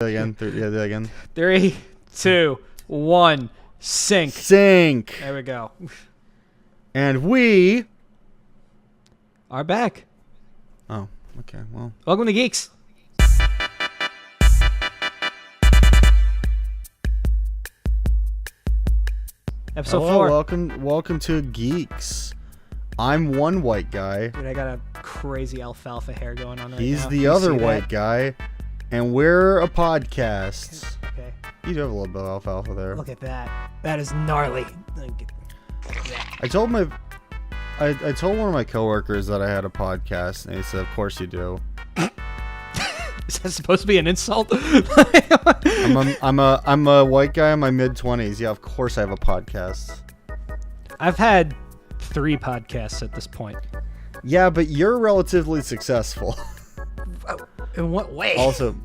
Again, do that again. 3, 2, 1, sync. Sync. There we go. And we are back. Oh, okay. Well, welcome to Geeks. Episode 4. Welcome to Geeks. I'm one white guy. Dude, I got a crazy alfalfa hair going on right now. He's the other white guy, and we're a podcast. Okay. You do have a little bit of alfalfa there. Look at that. That is gnarly. I told one of my coworkers that I had a podcast, and he said, "Of course you do." Is that supposed to be an insult? I'm a white guy in my mid-20s. Yeah, of course I have a podcast. I've had 3 podcasts at this point. Yeah, but you're relatively successful. In what way? Also,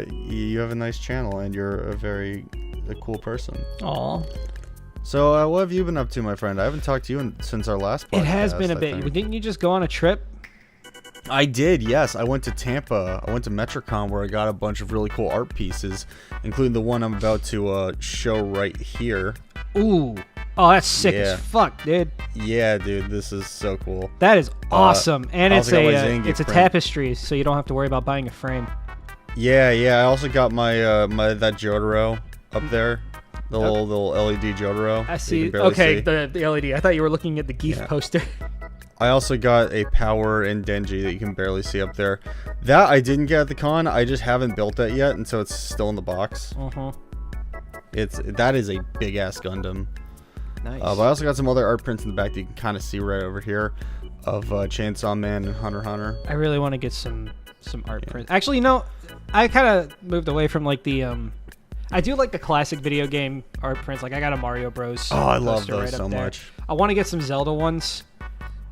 you have a nice channel, and you're a cool person. Aw. So, what have you been up to, my friend? I haven't talked to you since our last podcast. It has been a bit. Didn't you just go on a trip? I did, yes. I went to Tampa. I went to MetroCon, where I got a bunch of really cool art pieces, including the one I'm about to show right here. Ooh. Oh, that's sick as fuck, dude. Yeah, dude, this is so cool. That is awesome. And it's a print. tapestry, so you don't have to worry about buying a frame. Yeah. I also got my that Jotaro up there. The little LED Jotaro. I see. Okay, the LED. I thought you were looking at the Geef poster. I also got a Power and Denji that you can barely see up there. That I didn't get at the con. I just haven't built that yet, and so it's still in the box. That is a big ass Gundam. Nice. But I also got some other art prints in the back that you can kind of see right over here of Chainsaw Man and Hunter x Hunter. I really want to get some art prints. Actually, no, I kind of moved away from like the I do like the classic video game art prints. Like I got a Mario Bros. Oh, I love those so much. I want to get some Zelda ones.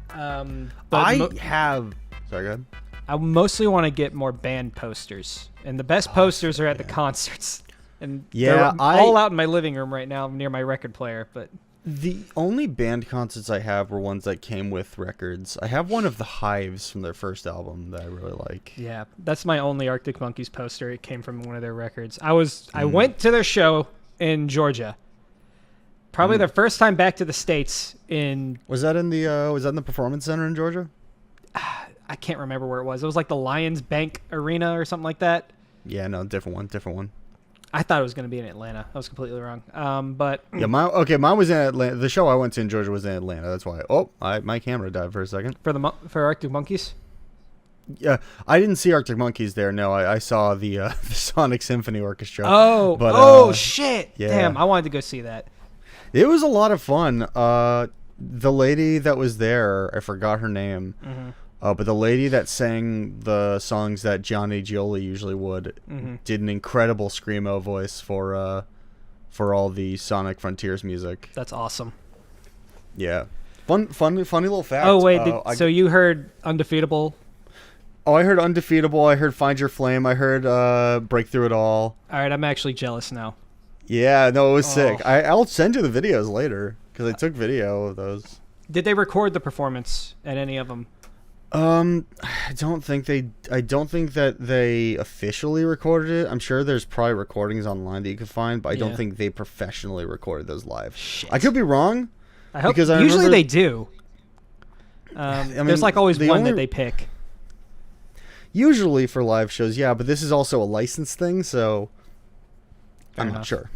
But sorry, go ahead. I mostly want to get more band posters, and the best posters are at the concerts. And they're all out in my living room right now near my record player. But the only band concerts I have were ones that came with records. I have one of the Hives from their first album that I really like. Yeah, that's my only Arctic Monkeys poster. It came from one of their records. I went to their show in Georgia. Probably their first time back to the States in... Was that in the Performance Center in Georgia? I can't remember where it was. It was like the Lions Bank Arena or something like that. Yeah, no, different one. I thought it was going to be in Atlanta. I was completely wrong. But yeah, mine was in Atlanta. The show I went to in Georgia was in Atlanta. That's why. My camera died for a second. For Arctic Monkeys? Yeah, I didn't see Arctic Monkeys there. No, I saw the Sonic Symphony Orchestra. Shit! Yeah. Damn, I wanted to go see that. It was a lot of fun. The lady that was there, I forgot her name. But the lady that sang the songs that Johnny Gioli usually would did an incredible screamo voice for all the Sonic Frontiers music. That's awesome. Yeah, funny little fact. Oh wait, so you heard Undefeatable? Oh, I heard Undefeatable. I heard Find Your Flame. I heard Break Through It All. All right, I'm actually jealous now. Yeah, no, it was sick. I'll send you the videos later because I took video of those. Did they record the performance at any of them? I don't think that they officially recorded it. I'm sure there's probably recordings online that you can find, but I don't think they professionally recorded those live. Shit. I could be wrong. I hope. Usually they do. There's like always one that they pick. Usually for live shows, yeah, but this is also a licensed thing, so I'm not sure.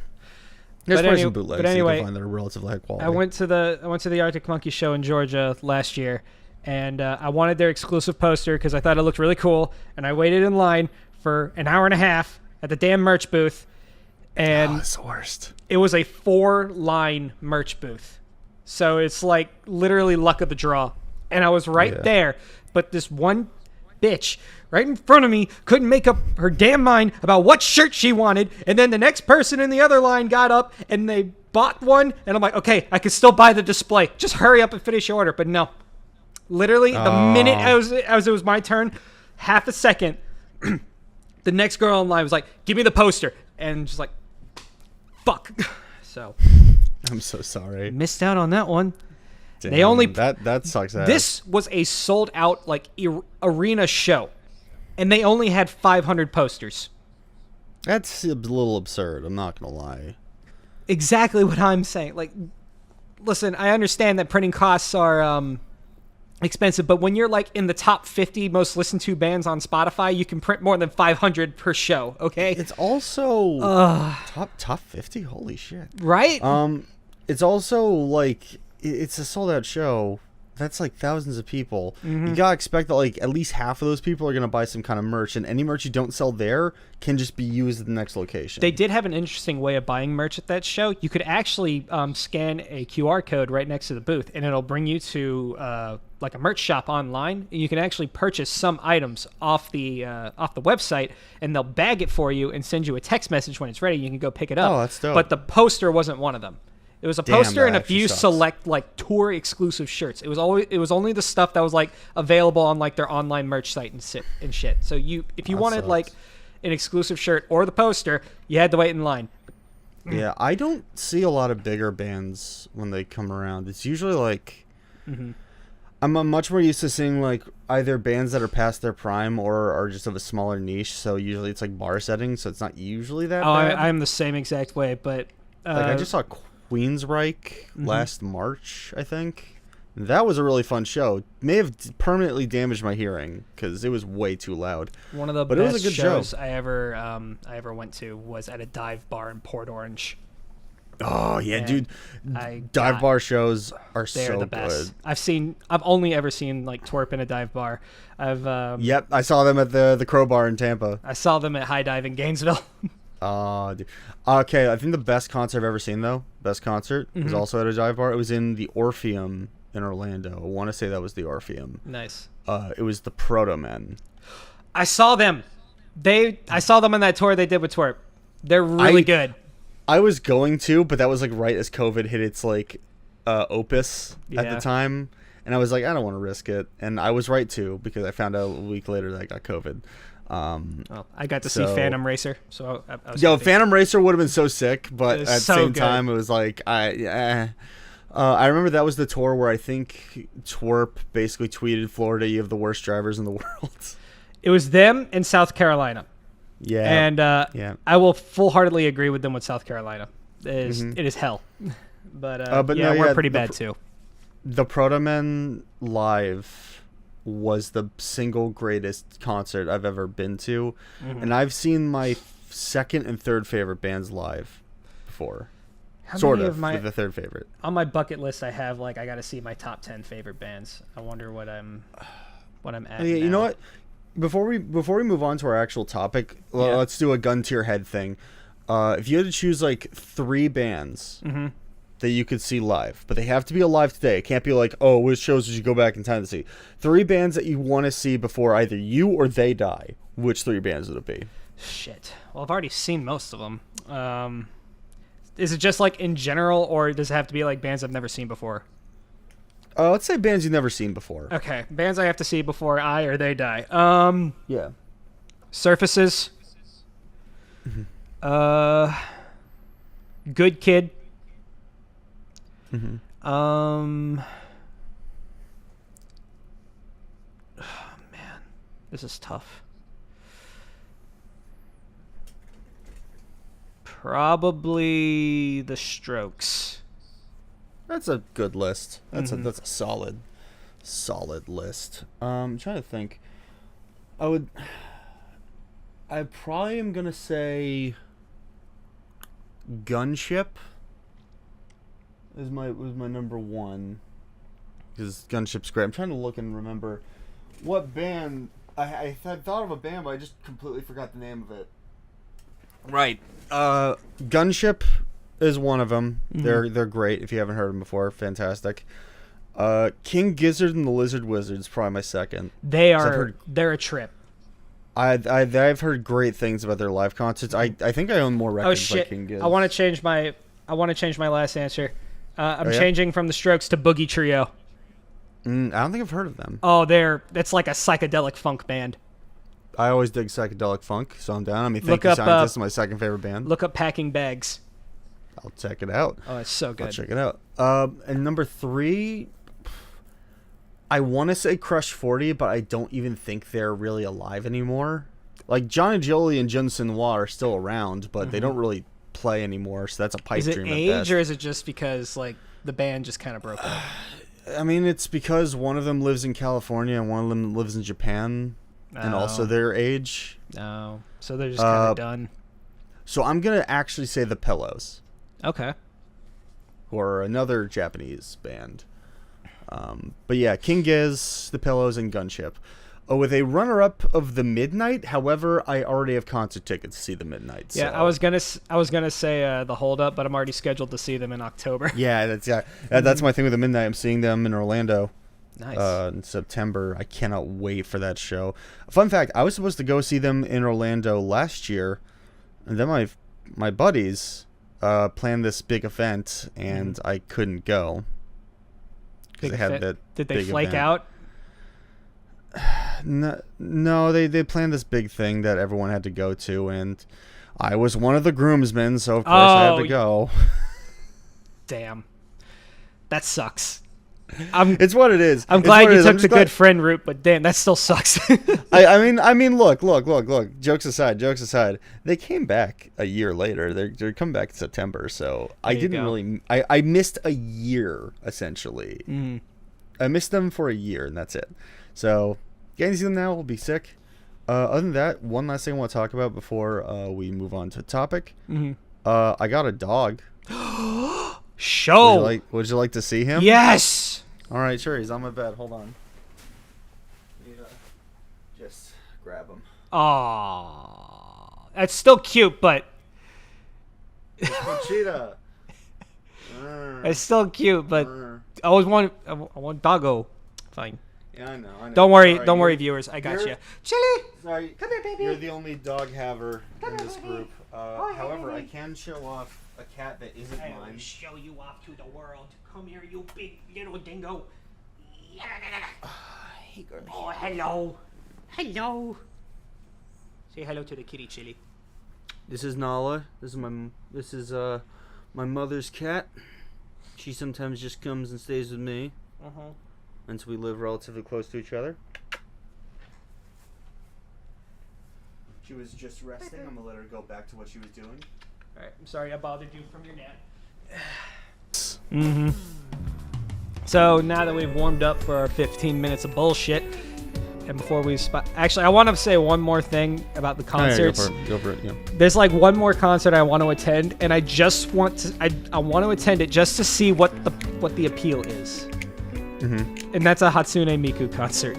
There's probably some bootlegs you can find that are relatively high quality. I went to the Arctic Monkey show in Georgia last year. And I wanted their exclusive poster because I thought it looked really cool. And I waited in line for an hour and a half at the damn merch booth. And it's the worst. It was a 4-line merch booth. So it's like literally luck of the draw. And I was right there. But this one bitch right in front of me couldn't make up her damn mind about what shirt she wanted. And then the next person in the other line got up and they bought one. And I'm like, okay, I can still buy the display. Just hurry up and finish your order. But no. Literally, the minute it was my turn, half a second, the next girl in line was like, give me the poster. And just like, fuck. So. I'm so sorry. Missed out on that one. Damn, that sucks ass. This was a sold out like arena show. And they only had 500 posters. That's a little absurd. I'm not gonna lie. Exactly what I'm saying. Like, listen, I understand that printing costs are expensive, but when you're like in the top 50 most listened to bands on Spotify, you can print more than 500 per show. Okay, It's also top 50. Holy shit! right? It's also like it's a sold out show. That's like thousands of people. You gotta expect that like at least half of those people are gonna buy some kind of merch, and any merch you don't sell there can just be used at the next location. They did have an interesting way of buying merch at that show. You could actually scan a QR code right next to the booth, and it'll bring you to like a merch shop online. And you can actually purchase some items off the website, and they'll bag it for you and send you a text message when it's ready. You can go pick it up. Oh, that's dope. But the poster wasn't one of them. It was a Damn, poster that and a actually few sucks. select like tour exclusive shirts. It was only the stuff that was like available on like their online merch site and shit. So if you wanted sucks. like an exclusive shirt or the poster, you had to wait in line. Yeah, I don't see a lot of bigger bands when they come around. It's usually like I'm much more used to seeing like either bands that are past their prime or are just of a smaller niche. So usually it's like bar settings, so it's not usually that bad. I'm the same exact way, but Like I just saw Queensryche last March, I think. That was a really fun show. May have permanently damaged my hearing because it was way too loud. one of the But it was best a good shows show. I ever went to was at a dive bar in Port Orange. Oh yeah, And dude! I Dive got- bar shows are They're so the best. good. I've only ever seen like twerp in a dive bar. Yep, I saw them at the Crowbar in Tampa. I saw them at High Dive in Gainesville. Oh, dude. Okay, I think the best concert I've ever seen though, best concert was also at a dive bar. It was in the Orpheum in Orlando. I want to say that was the Orpheum. Nice. It was the Proto Men. I saw them. I saw them on that tour they did with twerp. They're really good. I was going to, but that was like right as COVID hit its like opus at Yeah. the time, and I was like, I don't want to risk it, and I was right too because I found out a week later that I got COVID. Well, I got to see So- Phantom Racer, so I was Yo, happy. Phantom Racer would have been so sick, but It at was the so same good. time, it was like I remember that was the tour where I think Twerp basically tweeted, "Florida, you have the worst drivers in the world." It was them in South Carolina, Yeah, and yeah. I will full-heartedly agree with them with South Carolina. It is hell, but yeah, no, we're yeah, pretty the bad too. The Proto Men live was the single greatest concert I've ever been to, and I've seen my second and third favorite bands live before. How Sort many of, my with the third favorite. on my bucket list? I have like I got to see my top 10 favorite bands. I wonder what I'm at. Yeah, you now. know what? Before we move on to our actual topic, Yeah. let's do a gun to your head thing. If you had to choose like 3 bands that you could see live, but they have to be alive today. It can't be like, oh, which shows did you go back in time to see? 3 bands that you want to see before either you or they die. Which 3 bands would it be? Shit. Well, I've already seen most of them. Is it just like in general, or does it have to be like bands I've never seen before? Let's say bands you've never seen before. Okay, bands I have to see before I or they die. Yeah. Surfaces. Good Kid. Man, this is tough. Probably the Strokes. That's a good list. That's a solid list. I'm trying to think. I probably am gonna say Gunship was my number 1 because Gunship's great. I'm trying to look and remember what band I thought of a band, but I just completely forgot the name of it. Right. Gunship is one of them. They're great. If you haven't heard them before, fantastic. King Gizzard and the Lizard Wizard is probably my second. They're a trip. I've heard great things about their live concerts. I think I own more Oh records shit! by King Giz. I want to change my last answer. I'm yeah? changing from the Strokes to Boogie Trio. I don't think I've heard of them. Oh, that's like a psychedelic funk band. I always dig psychedelic funk, so I'm down. I mean, Look Thank You up, Scientist is my second favorite band. Look up Packing Bags. I'll check it out. Oh, it's so I'll good. check it out. And number 3, I want to say Crush 40, but I don't even think they're really alive anymore. like Johnny Jolie and Jun Sinwa are still around, but they don't really play anymore. So that's a pipe dream. Is it age or is it just because like the band just kind of broke up? I mean, it's because one of them lives in California and one of them lives in Japan, and also their age. No, so they're just kind of done. So I'm gonna actually say the Pillows. Okay. Who are another Japanese band. But yeah, King Giz, the Pillows, and Gunship. With a runner-up of the Midnight. However, I already have concert tickets to see the Midnight. So. Yeah, I was gonna say the Hold Up, but I'm already scheduled to see them in October. Yeah, that's my thing with the Midnight. I'm seeing them in Orlando. Nice. In September. I cannot wait for that show. Fun fact: I was supposed to go see them in Orlando last year, and then my buddies planned this big event, and I couldn't go. Did they big flake event. out? No, they planned this big thing that everyone had to go to, and I was one of the groomsmen, so of course I had to go. Damn, that sucks. It's what it is. I'm glad you took the good friend route, but damn, that still sucks. I mean, look. Jokes aside, they came back a year later. They're coming back in September, so I didn't really. I missed a year essentially. Mm. I missed them for a year, and that's it. So getting to see them now will be sick. Other than that, one last thing I want to talk about before we move on to the topic. Mm-hmm. I got a dog. Show. Would you like to see him? Yes. All right, sure. He's on my bed. Hold on. Just grab him. Aww. That's still cute, but It's Conchita. it's still cute, but I want doggo. Fine. Yeah, I know. Don't worry, viewers. I got you. Chili. Sorry. Come here, baby. You're the only dog haver in this baby. group. However, I can show off a cat that isn't I mine. will show you off to the world. Come here, you big little dingo. Hey, girl. Oh, hello. Hello. Say hello to the kitty, Chili. This is Nala. This is my mother's cat. She sometimes just comes and stays with me. And so we live relatively close to each other. She was just resting. I'm gonna let her go back to what she was doing. All right. I'm sorry I bothered you from your nap. So now that we've warmed up for our 15 minutes of bullshit, and before we actually, I want to say one more thing about the concerts. Go for it. Yeah. There's like one more concert I want to attend, and I just want to. I want to attend it just to see what the appeal is. And that's a Hatsune Miku concert.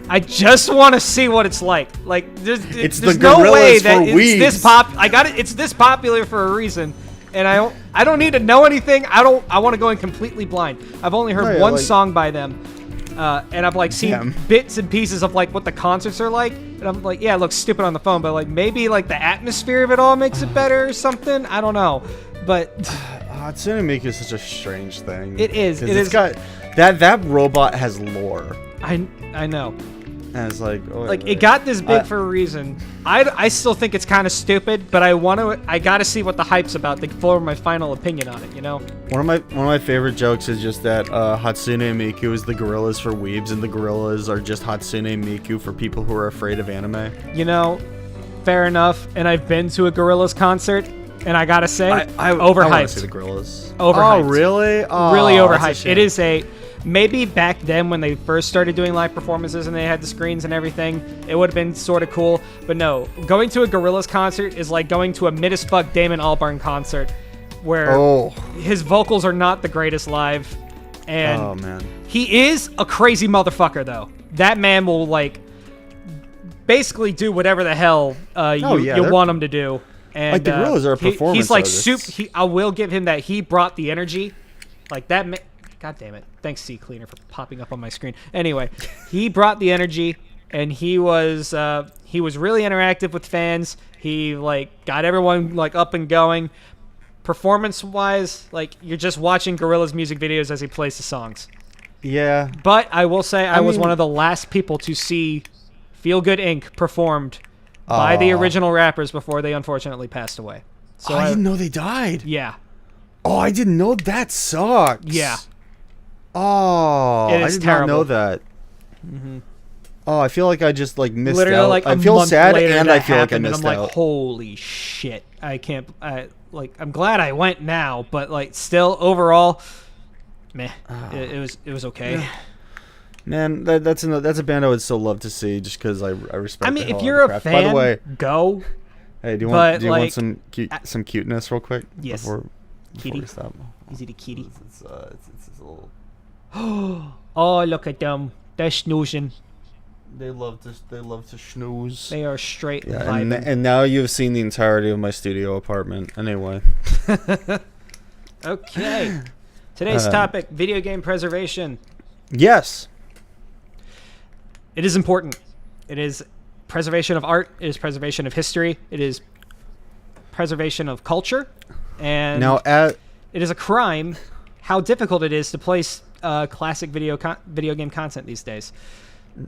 I just want to see what it's like. Like, there's no way that it's this It's this popular for a reason, and I don't need to know anything. I want to go in completely blind. I've only heard one song by them, and I've like seen bits and pieces of like what the concerts are like, and I'm like, yeah, it looks stupid on the phone, but like maybe like the atmosphere of it all makes it better or something. I don't know, but Hatsune Miku is such a strange thing. It is. It's got that robot has lore. I know. And it's like it got this big for a reason. I still think it's kind of stupid, but I gotta see what the hype's about to form my final opinion on it. You know. One of my favorite jokes is just that Hatsune Miku is the gorillas for weebs, and the gorillas are just Hatsune Miku for people who are afraid of anime. You know, fair enough. And I've been to a Gorillaz concert, and I gotta say, overhyped. I want to see the gorillas. Overhyped. Oh, really? Oh, really overhyped. It is maybe back then when they first started doing live performances and they had the screens and everything, it would have been sort of cool. But no, going to a Gorillaz concert is like going to a mid-as-fuck Damon Albarn concert, where his vocals are not the greatest live. And he is a crazy motherfucker, though. That man will like basically do whatever the hell you want him to do. And like the Gorillaz are a performance he's like artists. I will give him that. He brought the energy, like that. God damn it! Thanks, C Cleaner, for popping up on my screen. Anyway, he brought the energy, and he was really interactive with fans. He like got everyone like up and going. Performance-wise, like you're just watching Gorillaz music videos as he plays the songs. Yeah. But I will say I was one of the last people to see Feel Good Inc. performed by the original rappers before they unfortunately passed away. So I didn't know they died. Yeah. Oh, I didn't know that sucks. Yeah. Oh, it is I did terrible. not know that. Oh, I feel like I just like missed Literally, out. like I a feel month sad later and that I feel like I happened, missed and I'm out. like, holy shit! I can't. I'm glad I went now, but like, still overall, meh. It was okay. Yeah. Man, that's a band I would still love to see, just because I respect. I mean, the hell if out you're of the a craft. fan, By the way, go. hey, do you but, want some cuteness real quick? Yes. Before Kitty. we stop? Easy to kitty. It's a little. Oh, look at them! They're snoozing. They love to snooze. They are straight Yeah, vibing. and now you've seen the entirety of my studio apartment. Anyway. Okay. Today's topic: video game preservation. Yes. It is important. It is preservation of art. It is preservation of history. It is preservation of culture. And Now, it is a crime how difficult it is to place classic video game content these days.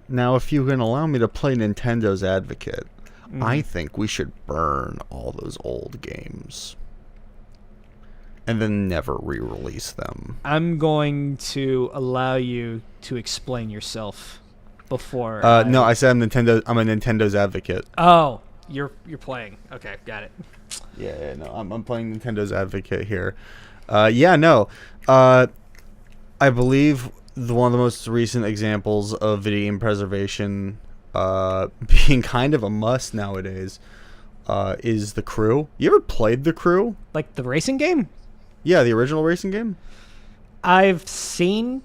Now, if you can allow me to play Nintendo's advocate, I think we should burn all those old games and then never re-release them. I'm going to allow you to explain yourself before. No, I said I'm a Nintendo's advocate. Oh, you're playing. Okay, got it. Yeah, no, I'm playing Nintendo's advocate here. I believe one of the most recent examples of video game preservation being kind of a must nowadays is The Crew. You ever played The Crew? Like the racing game? Yeah, the original racing game? I've seen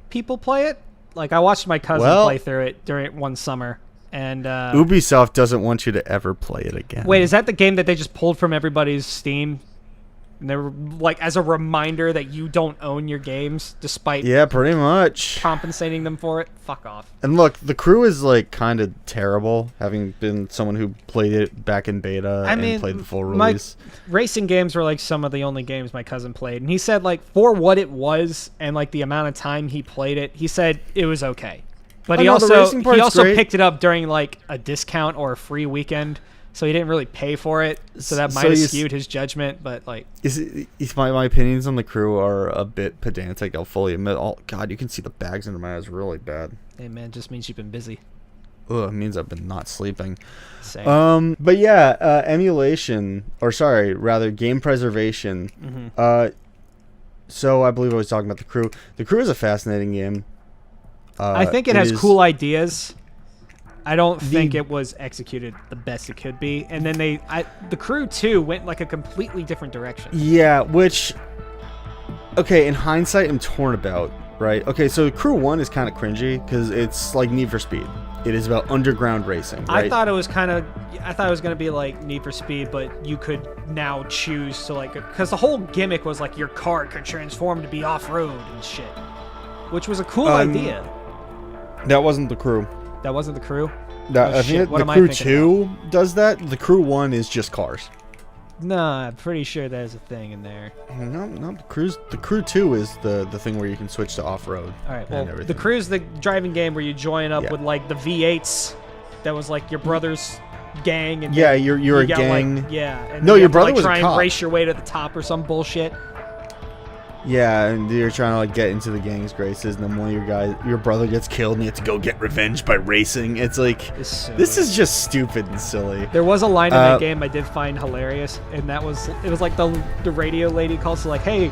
people play it. Like, I watched my cousin play through it during one summer. And Ubisoft doesn't want you to ever play it again. Wait, is that the game that they just pulled from everybody's Steam? And they were like, as a reminder that you don't own your games, despite pretty much compensating them for it. Fuck off. And look, The Crew is like kind of terrible, having been someone who played it back in beta and played the full release. Racing games were like some of the only games my cousin played, and he said like for what it was and like the amount of time he played it, he said it was okay. But he also picked it up during like a discount or a free weekend. So he didn't really pay for it, so that might have skewed his judgment. But like, my opinions on The Crew are a bit pedantic. I'll fully admit. Oh God, you can see the bags under my eyes really bad. Hey man, just means you've been busy. Ugh, it means I've been not sleeping. Same. But yeah, emulation, or sorry, rather game preservation. Mm-hmm. So I believe I was talking about The Crew. The Crew is a fascinating game. I think it has cool ideas. I don't think it was executed the best it could be. And then The Crew 2 went like a completely different direction. Yeah, which, okay, in hindsight, I'm torn about, right? Okay, so Crew 1 is kind of cringy because it's like Need for Speed. It is about underground racing, right? I thought it was going to be like Need for Speed, but you could now choose to like, because the whole gimmick was like your car could transform to be off-road and shit, which was a cool idea. That wasn't The Crew. That wasn't The Crew? I think The Crew 2 does that. The Crew 1 is just cars. Nah, I'm pretty sure there's a thing in there. No, the Crew 2 is the thing where you can switch to off-road. All right, well, The Crew's the driving game where you join up with like the V8s. That was like your brother's gang. And you're a gang. Like, and no, your brother to, like, was try a cop. And race your way to the top or some bullshit. Yeah, and you're trying to like get into the gang's graces, and then one of your brother gets killed, and you have to go get revenge by racing. It's like this is just stupid and silly. There was a line in that game I did find hilarious, and it was like the radio lady calls to like, hey,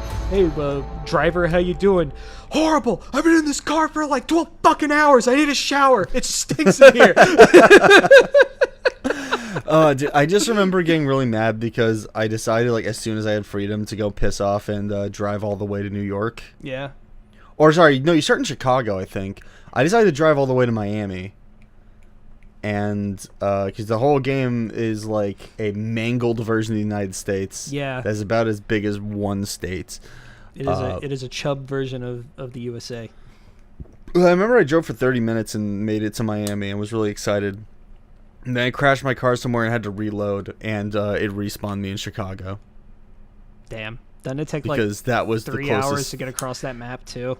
driver, how you doing? Horrible. I've been in this car for like 12 fucking hours. I need a shower. It stinks in here. Dude, I just remember getting really mad because I decided, like, as soon as I had freedom, to go piss off and drive all the way to New York. Yeah. Or, sorry, no, you start in Chicago, I think. I decided to drive all the way to Miami. And, because the whole game is, like, a mangled version of the United States. Yeah. That's about as big as one state. It is a chub version of the USA. Well, I remember I drove for 30 minutes and made it to Miami and was really excited. And then I crashed my car somewhere and had to reload, and it respawned me in Chicago. Damn. Doesn't it take because that was 3 the closest hours to get across that map, too?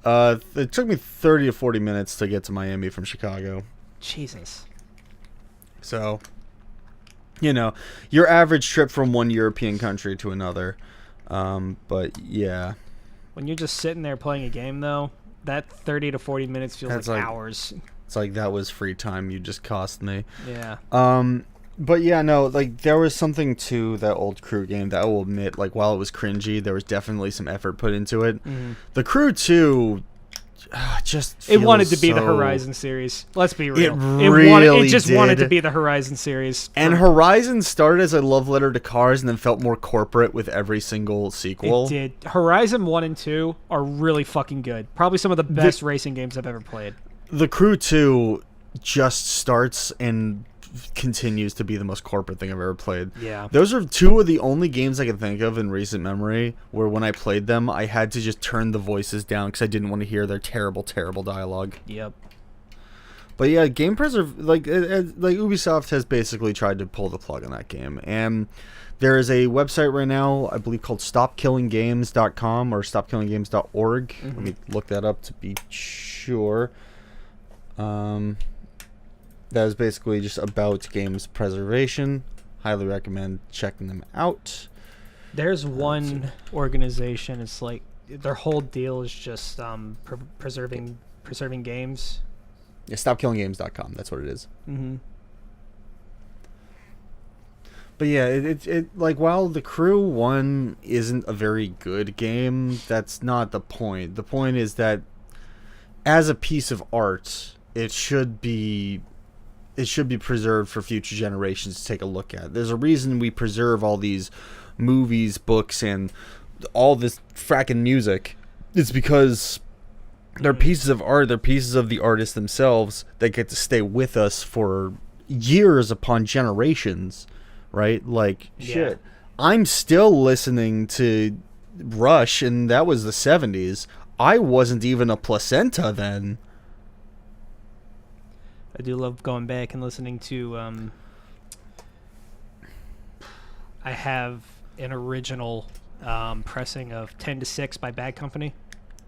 It took me 30 to 40 minutes to get to Miami from Chicago. Jesus. So, your average trip from one European country to another. But, yeah. When you're just sitting there playing a game, though, that 30 to 40 minutes feels like hours. It's like, that was free time you just cost me. Yeah. But yeah, no, like, there was something to that old Crew game that I will admit, like, while it was cringy, there was definitely some effort put into it. Mm-hmm. The Crew 2 just it wanted to feels be the so- Horizon series. Let's be real. Really it just did. wanted to be the Horizon series. And Horizon started as a love letter to cars and then felt more corporate with every single sequel. It did. Horizon 1 and 2 are really fucking good. Probably some of the best racing games I've ever played. The Crew 2 just starts and continues to be the most corporate thing I've ever played. Yeah. Those are two of the only games I can think of in recent memory where when I played them, I had to just turn the voices down because I didn't want to hear their terrible, terrible dialogue. Yep. But yeah, like Ubisoft has basically tried to pull the plug on that game. And there is a website right now, I believe, called stopkillinggames.com or stopkillinggames.org. Mm-hmm. Let me look that up to be sure. That is basically just about games preservation. Highly recommend checking them out. There's one organization. It's like their whole deal is just preserving games. Yeah, stopkillinggames.com. That's what it is. Mm-hmm. But yeah, it like, while the Crew 1 isn't a very good game, that's not the point. The point is that as a piece of art, it should be preserved for future generations to take a look at. There's a reason we preserve all these movies, books, and all this fracking music. It's because they're pieces of art. They're pieces of the artists themselves that get to stay with us for years upon generations, right? Like, shit. I'm still listening to Rush, and that was the 70s. I wasn't even a placenta then. I do love going back and listening to. I have an original pressing of 10 to 6 by Bad Company.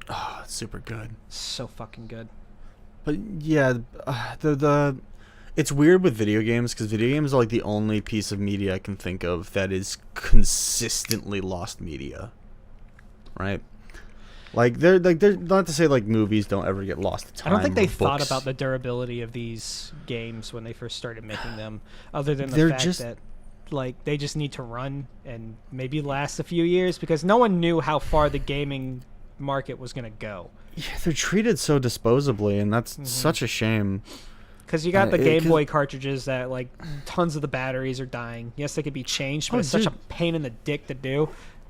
Oh, it's super good. So fucking good. But yeah, it's weird with video games because video games are like the only piece of media I can think of that is consistently lost media, right? Like they're not to say like movies don't ever get lost to time. I don't think they or thought books. about the durability of these games when they first started making them, other than the They're fact just- that like they just need to run and maybe last a few years because no one knew how far the gaming market was going to go. Yeah, they're treated so disposably, and that's such a shame. Because you got the Game Boy cartridges that like tons of the batteries are dying. Yes, they could be changed, but it's such a pain in the dick to do.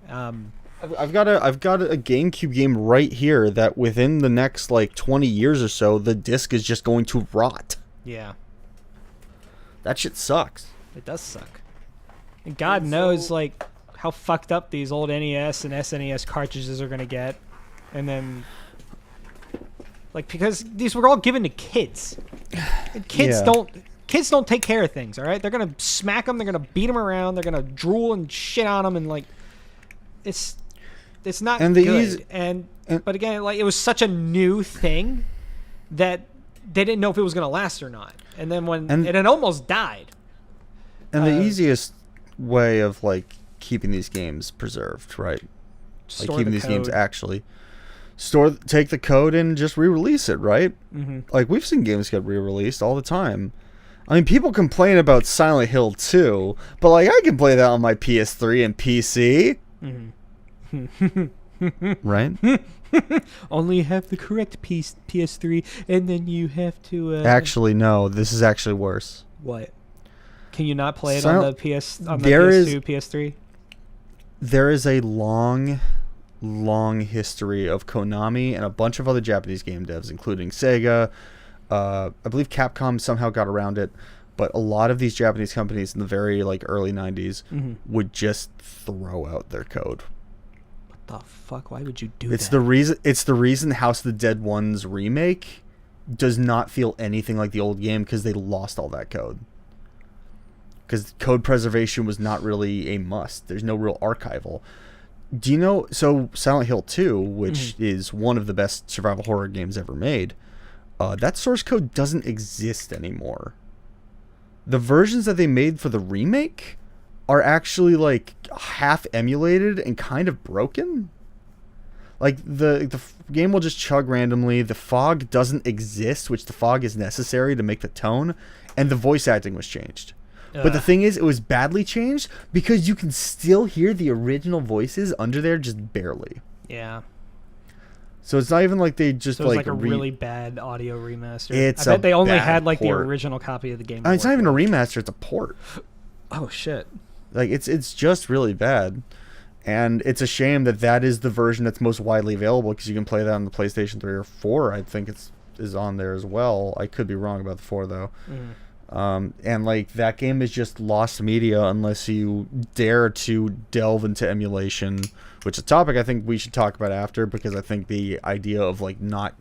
I've got a GameCube game right here that within the next like 20 years or so, the disc is just going to rot. Yeah, That shit sucks. it does suck. And God knows like how fucked up these old NES and SNES cartridges are gonna get, and then like because these were all given to kids. And kids don't take care of things. All right, they're gonna smack them. They're gonna beat them around. They're gonna drool and shit on them, and like it's not good. But again, like it was such a new thing that they didn't know if it was gonna last or not. And then it almost died. And the easiest way of like keeping these games preserved, right? Like keeping these games actually take the code and just re-release it, right? Mm-hmm. Like we've seen games get re-released all the time. I mean, people complain about Silent Hill 2, but like I can play that on my PS3 and PC. Mm-hmm. Right? Only have the correct PS3, and then you have to. Actually, no. This is actually worse. What? Can you not play it on the PS2, PS3? There is a long history of Konami and a bunch of other Japanese game devs, including Sega. I believe Capcom somehow got around it, but a lot of these Japanese companies in the very like early 90s would just throw out their code. What the fuck? Why would you do that? It's the reason House of the Dead 1's remake does not feel anything like the old game because they lost all that code. Because code preservation was not really a must. There's no real archival. Do you know? So Silent Hill 2, which is one of the best survival horror games ever made, that source code doesn't exist anymore. The versions that they made for the remake are actually like half emulated and kind of broken. Like the game will just chug randomly. The fog doesn't exist, which the fog is necessary to make the tone, and the voice acting was changed. But the thing is, it was badly changed because you can still hear the original voices under there, just barely. Yeah. So it's not even like they just so it was like a really bad audio remaster. I bet they only had like the original copy of the game. It's not even a remaster; it's a port. Oh shit! Like it's just really bad, and it's a shame that is the version that's most widely available because you can play that on the PlayStation 3 or 4. I think is on there as well. I could be wrong about the 4 though. And like that game is just lost media unless you dare to delve into emulation, which is a topic I think we should talk about after, because I think the idea of like not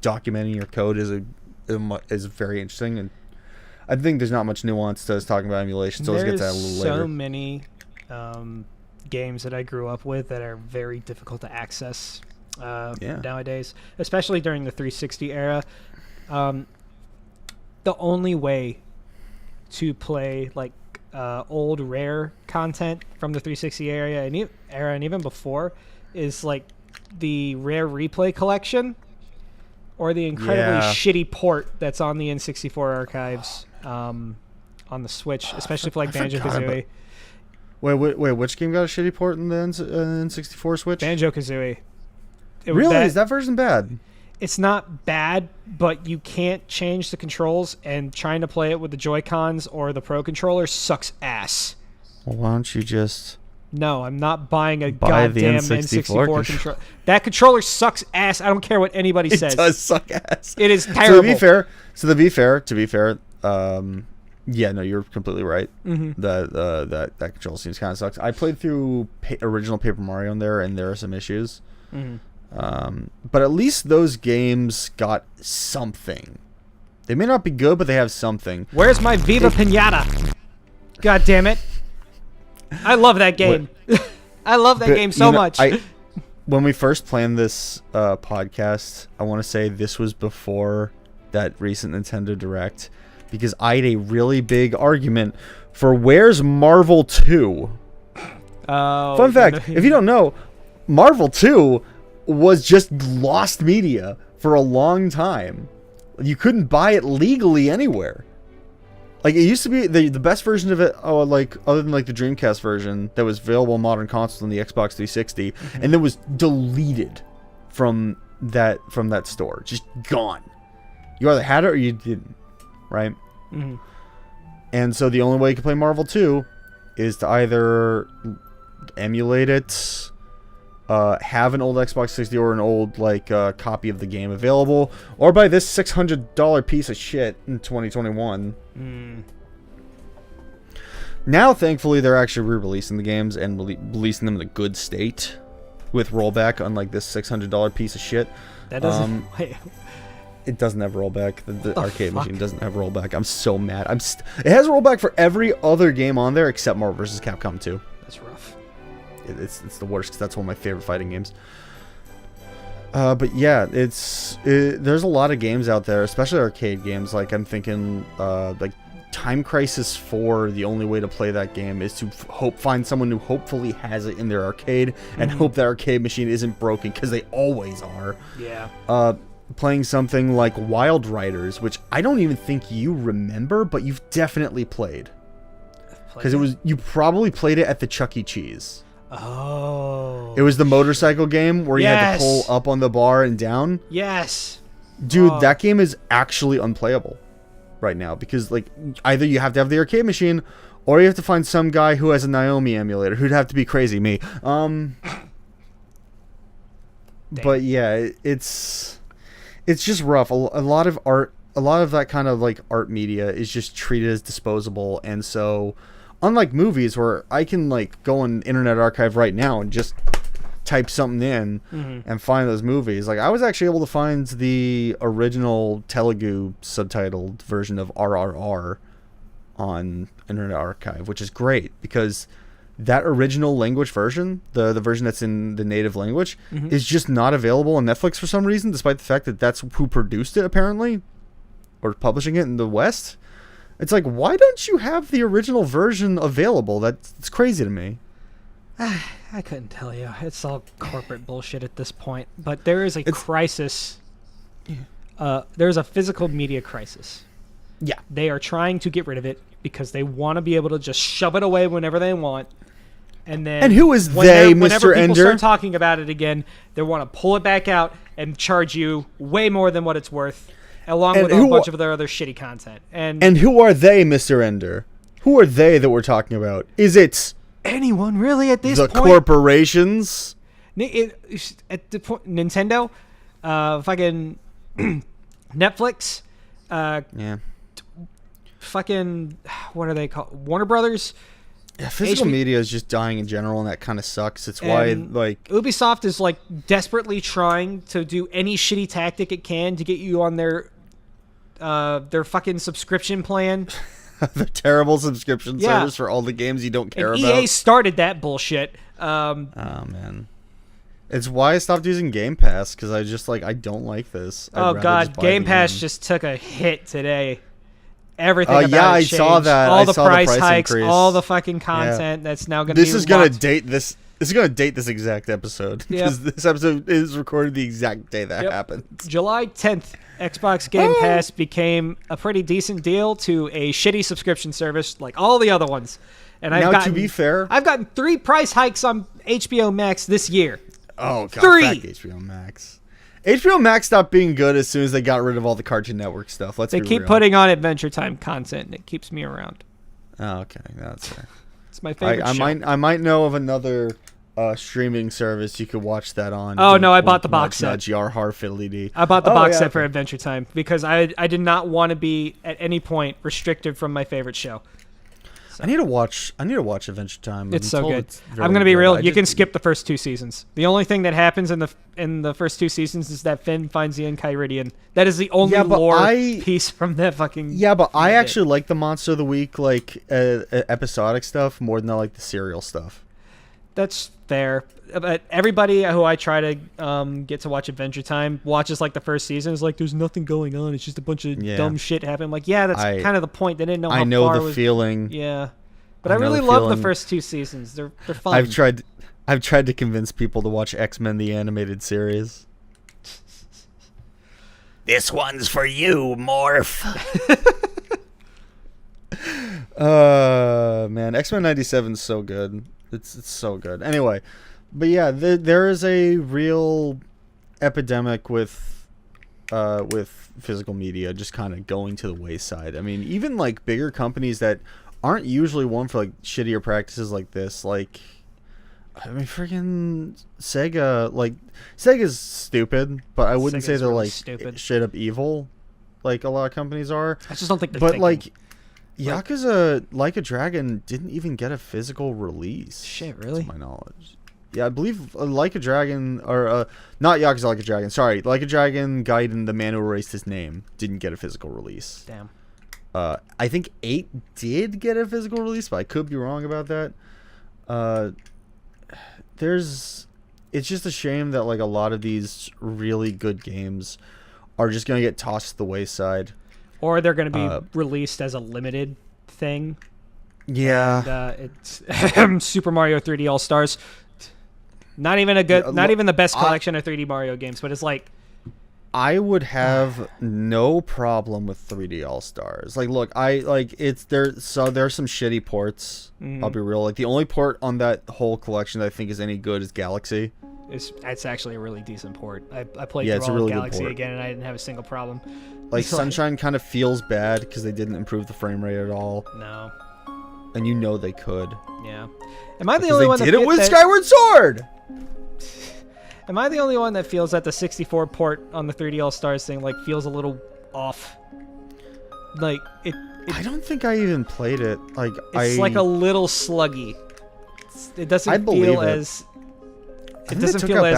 documenting your code is very interesting, and I think there's not much nuance to us talking about emulation, so let's get to that a little later. There's so many games that I grew up with that are very difficult to access nowadays, especially during the 360 era. The only way to play like old rare content from the 360 era and even before is like the rare replay collection or the incredibly shitty port that's on the N64 archives on the Switch, especially for like Banjo-Kazooie. Wait, which game got a shitty port in the N64 Switch? Banjo-Kazooie. Really? Is that version bad? It's not bad, but you can't change the controls, and trying to play it with the Joy-Cons or the Pro Controller sucks ass. Well, why don't you just... No, I'm not buying a goddamn N64 controller. That controller sucks ass. I don't care what anybody says. It does suck ass. It is terrible. To be fair, yeah, no, you're completely right. Mm-hmm. That control seems kind of sucks. I played through original Paper Mario in there, and there are some issues. Mm-hmm. But at least those games got something. They may not be good, but they have something. Where's my Viva Pinata? God damn it. I love that game. I love that game so much. When we first planned this podcast, I want to say this was before that recent Nintendo Direct, because I had a really big argument for where's Marvel 2? Fun fact, if you don't know, Marvel 2 was just lost media for a long time. You couldn't buy it legally anywhere. Like, it used to be the best version of it, like other than like the Dreamcast version that was available on modern consoles and the Xbox 360, and then was deleted from that store, just gone. You either had it or you didn't, right? Mm-hmm. And so the only way you can play Marvel 2 is to either emulate it, have an old Xbox 60 or an old copy of the game available, or buy this $600 piece of shit in 2021. Now, thankfully, they're actually re-releasing the games and releasing them in a good state with rollback, unlike this $600 piece of shit. That doesn't. It doesn't have rollback. The arcade machine doesn't have rollback. I'm so mad. It has rollback for every other game on there except Marvel vs. Capcom 2. That's rough. It's the worst because that's one of my favorite fighting games. But yeah, there's a lot of games out there, especially arcade games. Like I'm thinking, like Time Crisis 4. The only way to play that game is to find someone who hopefully has it in their arcade and hope that arcade machine isn't broken, because they always are. Yeah. Playing something like Wild Riders, which I don't even think you remember, but you've definitely played, because you probably played it at the Chuck E. Cheese. Oh. It was the motorcycle game where you had to pull up on the bar and down. Yes. Dude, that game is actually unplayable right now, because like either you have to have the arcade machine or you have to find some guy who has a Naomi emulator, who'd have to be crazy, me. But yeah, it's just rough. A lot of art, a lot of that kind of like art media is just treated as disposable, and so unlike movies where I can like go on Internet Archive right now and just type something in and find those movies. Like I was actually able to find the original Telugu subtitled version of RRR on Internet Archive, which is great because that original language version, the version that's in the native language, is just not available on Netflix for some reason, despite the fact that that's who produced it apparently, or publishing it in the West. It's like, why don't you have the original version available? That's crazy to me. I couldn't tell you. It's all corporate bullshit at this point. But there is a crisis. There's a physical media crisis. Yeah. They are trying to get rid of it because they want to be able to just shove it away whenever they want. And then, and who is they, Mr. Whenever people Ender? start talking about it again, they want to pull it back out and charge you way more than what it's worth, along with a bunch of their other shitty content. And who are they, Mr. Ender? Who are they that we're talking about? Is it anyone really at this the point? Corporations? At the point, Nintendo, fucking Netflix, yeah. Fucking, what are they called? Warner Brothers. Yeah, physical media is just dying in general, and that kind of sucks. It's why, like, Ubisoft is like desperately trying to do any shitty tactic it can to get you on their fucking subscription plan. The terrible subscription service for all the games you don't care about. EA started that bullshit. Oh man, it's why I stopped using Game Pass, because I don't like this. Oh god, Game Pass just took a hit today. Everything about it I changed. saw that. All I the saw price the hikes, increase. all the fucking content that's now going to be This is going to date this. This is going to date this exact episode, because this episode is recorded the exact day that happened. July 10th, Xbox Game Pass became a pretty decent deal to a shitty subscription service like all the other ones. And to be fair, I've gotten 3 price hikes on HBO Max this year. Oh god, 3. Fuck HBO Max. HBO Max stopped being good as soon as they got rid of all the Cartoon Network stuff. They keep putting on Adventure Time content, and it keeps me around. Oh, okay, that's fair. It's my favorite show. I might know of another streaming service you could watch that on. Oh no, I bought the box set. I bought the box set for Adventure Time because I did not want to be at any point restricted from my favorite show. I need to watch Adventure Time. It's so good. I'm gonna be real. You can skip the first 2 seasons. The only thing that happens in the first 2 seasons is that Finn finds the Enchiridion. That is the only lore piece from that fucking. Yeah, but I actually like the Monster of the Week episodic stuff more than I like the serial stuff. That's fair. But everybody who I try to get to watch Adventure Time watches like the first season. Is like, there's nothing going on. It's just a bunch of dumb shit happening. I'm like, that's kind of the point. They didn't know how far I know the feeling. Yeah. But I really love the first 2 seasons. They're fun. I've tried to convince people to watch X-Men the animated series. This one's for you, Morph. Man, X-Men 97 is so good. It's so good. Anyway, but yeah, there is a real epidemic with physical media just kind of going to the wayside. I mean, even like bigger companies that aren't usually one for like shittier practices like this, like I mean, freaking Sega. Like, Sega's stupid, but I wouldn't say they're really like straight up evil, like a lot of companies are. I just don't think they're But thinking. like, Yakuza Like a Dragon didn't even get a physical release. Shit, really? To my knowledge. Yeah, I believe Like a Dragon, or not Yakuza Like a Dragon. Sorry, Like a Dragon Gaiden, the man who erased his name, didn't get a physical release. Damn. I think 8 did get a physical release, but I could be wrong about that. It's just a shame that like a lot of these really good games are just gonna get tossed to the wayside, or they're gonna be released as a limited thing. Yeah, and, it's Super Mario 3D All Stars. Not even the best collection of 3D Mario games, but it's like. I would have no problem with 3D All Stars. Like, look, there's some shitty ports. I'll be real. Like, the only port on that whole collection that I think is any good is Galaxy. It's actually a really decent port. I played it's through a all really of good Galaxy port. again, and I didn't have a single problem. Like, Sunshine kind of feels bad because they didn't improve the frame rate at all. No. And you know they could. Yeah. Am I the only one that did it with Skyward Sword? Am I the only one that feels that the 64 port on the 3D All Stars thing like feels a little off? Like it I don't think I even played it. Like it's like a little sluggy. It doesn't feel as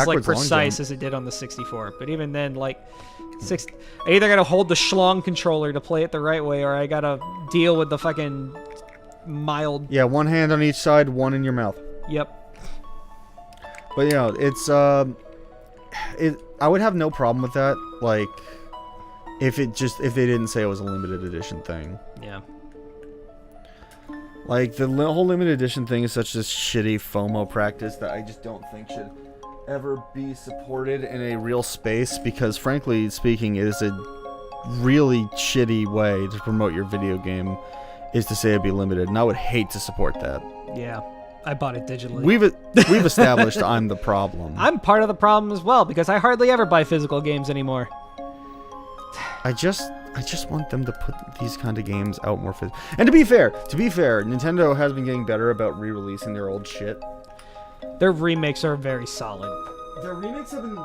like precise as it did on the 64. But even then, like I either gotta hold the schlong controller to play it the right way, or I gotta deal with the fucking mild. Yeah, one hand on each side, one in your mouth. Yep. But you know, it's I would have no problem with that. Like, if they didn't say it was a limited edition thing. Yeah. Like, the whole limited edition thing is such a shitty FOMO practice that I just don't think should ever be supported in a real space, because frankly speaking, it is a really shitty way to promote your video game, is to say it'd be limited, and I would hate to support that. Yeah, I bought it digitally. We've established I'm the problem. I'm part of the problem as well, because I hardly ever buy physical games anymore. I just want them to put these kind of games out more physically. And to be fair, Nintendo has been getting better about re-releasing their old shit. Their remakes are very solid. Their remakes have been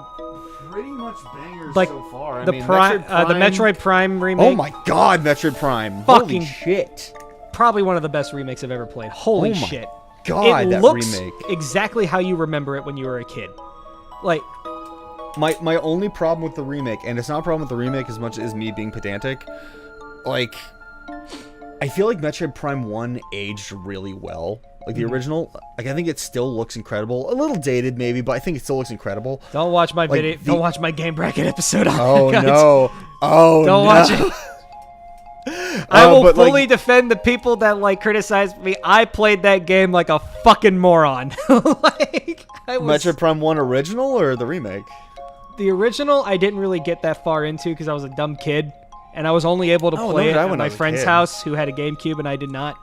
pretty much bangers like so far. The Metroid Prime remake. Oh my god, Metroid Prime! Fucking holy shit! Probably one of the best remakes I've ever played. Holy shit! God, it that looks remake exactly how you remember it when you were a kid. Like. My only problem with the remake, and it's not a problem with the remake as much as me being pedantic, like, I feel like Metroid Prime 1 aged really well. Like, the original, like, I think it still looks incredible. A little dated, maybe, but I think it still looks incredible. Don't watch my video. Don't watch my Game Bracket episode on Oh, it, guys. no. Oh, don't no. watch it. I will fully defend the people that, like, criticize me. I played that game like a fucking moron. Like, Metroid Prime 1 original or the remake? The original, I didn't really get that far into because I was a dumb kid, and I was only able to play it at my friend's house who had a GameCube, and I did not.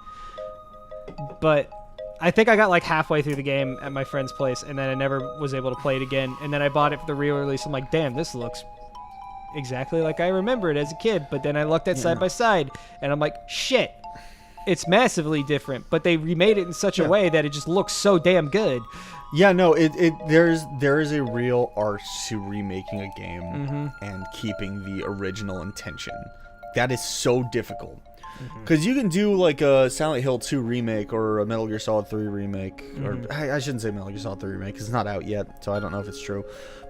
But I think I got like halfway through the game at my friend's place, and then I never was able to play it again. And then I bought it for the re-release. I'm like, damn, this looks exactly like I remember it as a kid. But then I looked at side by side, and I'm like, shit, it's massively different. But they remade it in such a way that it just looks so damn good. Yeah, no, there is a real art to remaking a game and keeping the original intention. That is so difficult. Because you can do like a Silent Hill 2 remake or a Metal Gear Solid 3 remake. Or I shouldn't say Metal Gear Solid 3 remake because it's not out yet, so I don't know if it's true.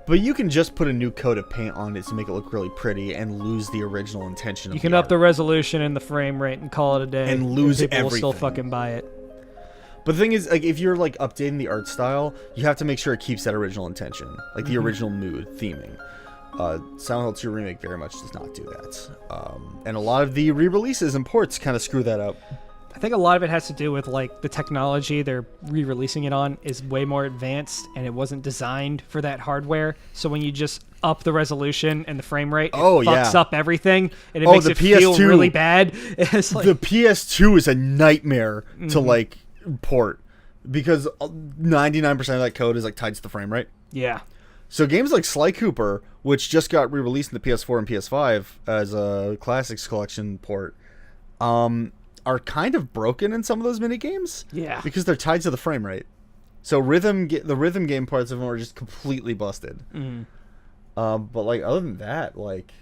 But you can just put a new coat of paint on it to make it look really pretty and lose the original intention of You can up the resolution and the frame rate and call it a day. And lose people everything. will still fucking buy it. But the thing is, like, if you're like updating the art style, you have to make sure it keeps that original intention, like the original mood, theming. Silent Hill 2 Remake very much does not do that, and a lot of the re-releases and ports kind of screw that up. I think a lot of it has to do with like the technology they're re-releasing it on is way more advanced, and it wasn't designed for that hardware. So when you just up the resolution and the frame rate, it fucks up everying, and it makes it feel really bad. It's like, the PS2 is a nightmare to like port because 99% of that code is like tied to the frame rate. Yeah. So games like Sly Cooper, which just got re-released in the PS4 and PS5 as a Classics Collection port, are kind of broken in some of those mini games. Yeah. Because they're tied to the frame rate. So the rhythm game parts of them are just completely busted. But like other than that, like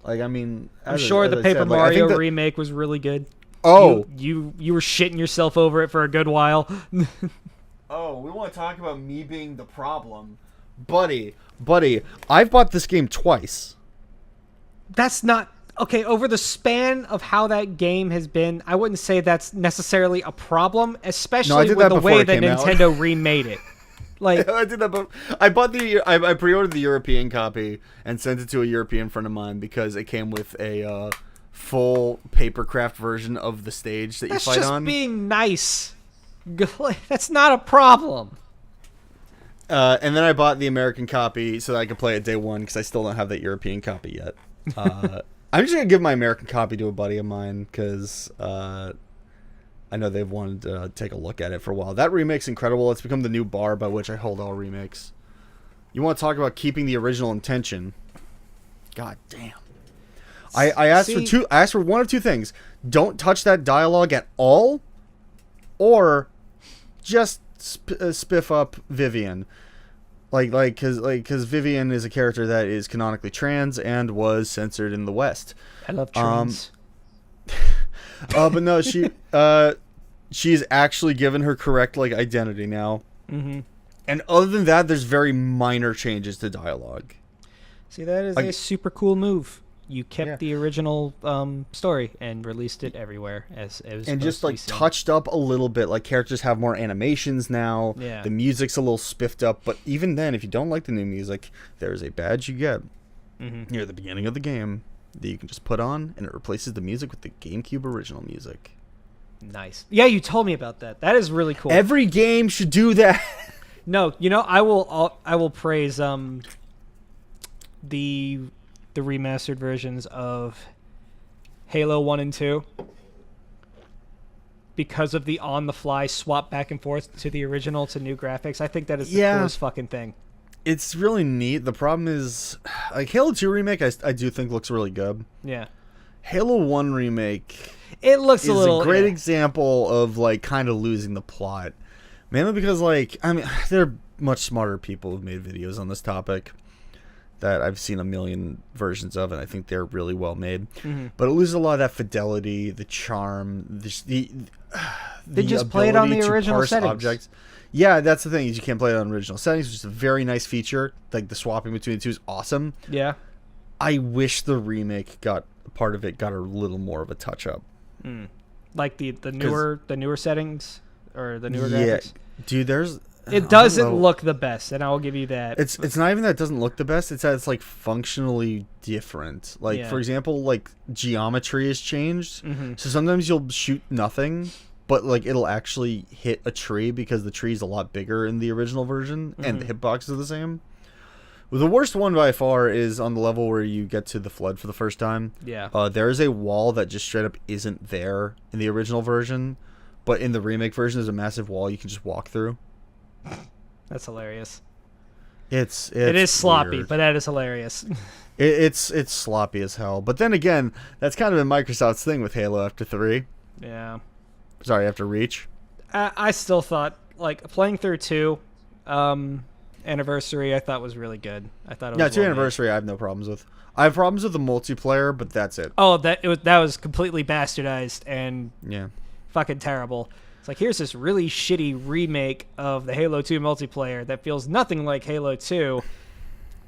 I mean, I'm sure the Paper Mario remake was really good. Oh, you were shitting yourself over it for a good while. Oh, we want to talk about me being the problem. Buddy, I've bought this game twice. That's not... Okay, over the span of how that game has been, I wouldn't say that's necessarily a problem, especially with the way that Nintendo remade it. Like I did that, but I bought I pre-ordered the European copy and sent it to a European friend of mine because it came with a full papercraft version of the stage that you fight on. That's just being nice. That's not a problem. And then I bought the American copy so that I could play it day one because I still don't have that European copy yet. I'm just going to give my American copy to a buddy of mine because I know they've wanted to take a look at it for a while. That remake's incredible. It's become the new bar by which I hold all remakes. You want to talk about keeping the original intention? God damn. I asked for one of two things. Don't touch that dialogue at all, or just spiff up Vivian, because Vivian is a character that is canonically trans and was censored in the West. I love trans. But no, she's actually given her correct identity now. And other than that, there's very minor changes to dialogue. See, that is a super cool move. You kept the original story and released it everywhere as and just touched up a little bit. Like characters have more animations now. Yeah. The music's a little spiffed up, but even then, if you don't like the new music, there's a badge you get near the beginning of the game. that you can just put on, and it replaces the music with the GameCube original music. Nice. Yeah, you told me about that. That is really cool. Every game should do that. No, I will praise the remastered versions of Halo 1 and 2 because of the on-the-fly swap back and forth to the original to new graphics. I think that is the coolest fucking thing. It's really neat. The problem is, like, Halo 2 Remake, I do think looks really good. Yeah. Halo 1 Remake it looks is a great example of, like, kind of losing the plot. Mainly because, like, I mean, there are much smarter people who've made videos on this topic that I've seen a million versions of, and I think they're really well made. Mm-hmm. But it loses a lot of that fidelity, the charm, they just play it on the original settings. Objects. Yeah, that's the thing, is you can't play it on original settings, which is a very nice feature. Like, the swapping between the two is awesome. Yeah. I wish the remake got a little more of a touch up. Like the newer settings or the newer graphics. Dude, it doesn't look the best, and I will give you that. It's not even that it doesn't look the best, it's that it's like functionally different. Like, for example, like geometry has changed. Mm-hmm. So sometimes you'll shoot nothing, but like it'll actually hit a tree because the tree's a lot bigger in the original version, and the hitboxes are the same. Well, the worst one by far is on the level where you get to the flood for the first time. Yeah. There is a wall that just straight up isn't there in the original version, but in the remake version there's a massive wall you can just walk through. That's hilarious. It is sloppy, weird. But that is hilarious. It's sloppy as hell. But then again, that's kind of been Microsoft's thing with Halo after 3. Yeah. Sorry, after Reach. I still thought, like, playing through 2 Anniversary, I thought was really good. I thought it was 2 Anniversary I have no problems with. I have problems with the multiplayer, but that's it. Oh, that was completely bastardized and fucking terrible. It's like, here's this really shitty remake of the Halo 2 multiplayer that feels nothing like Halo 2.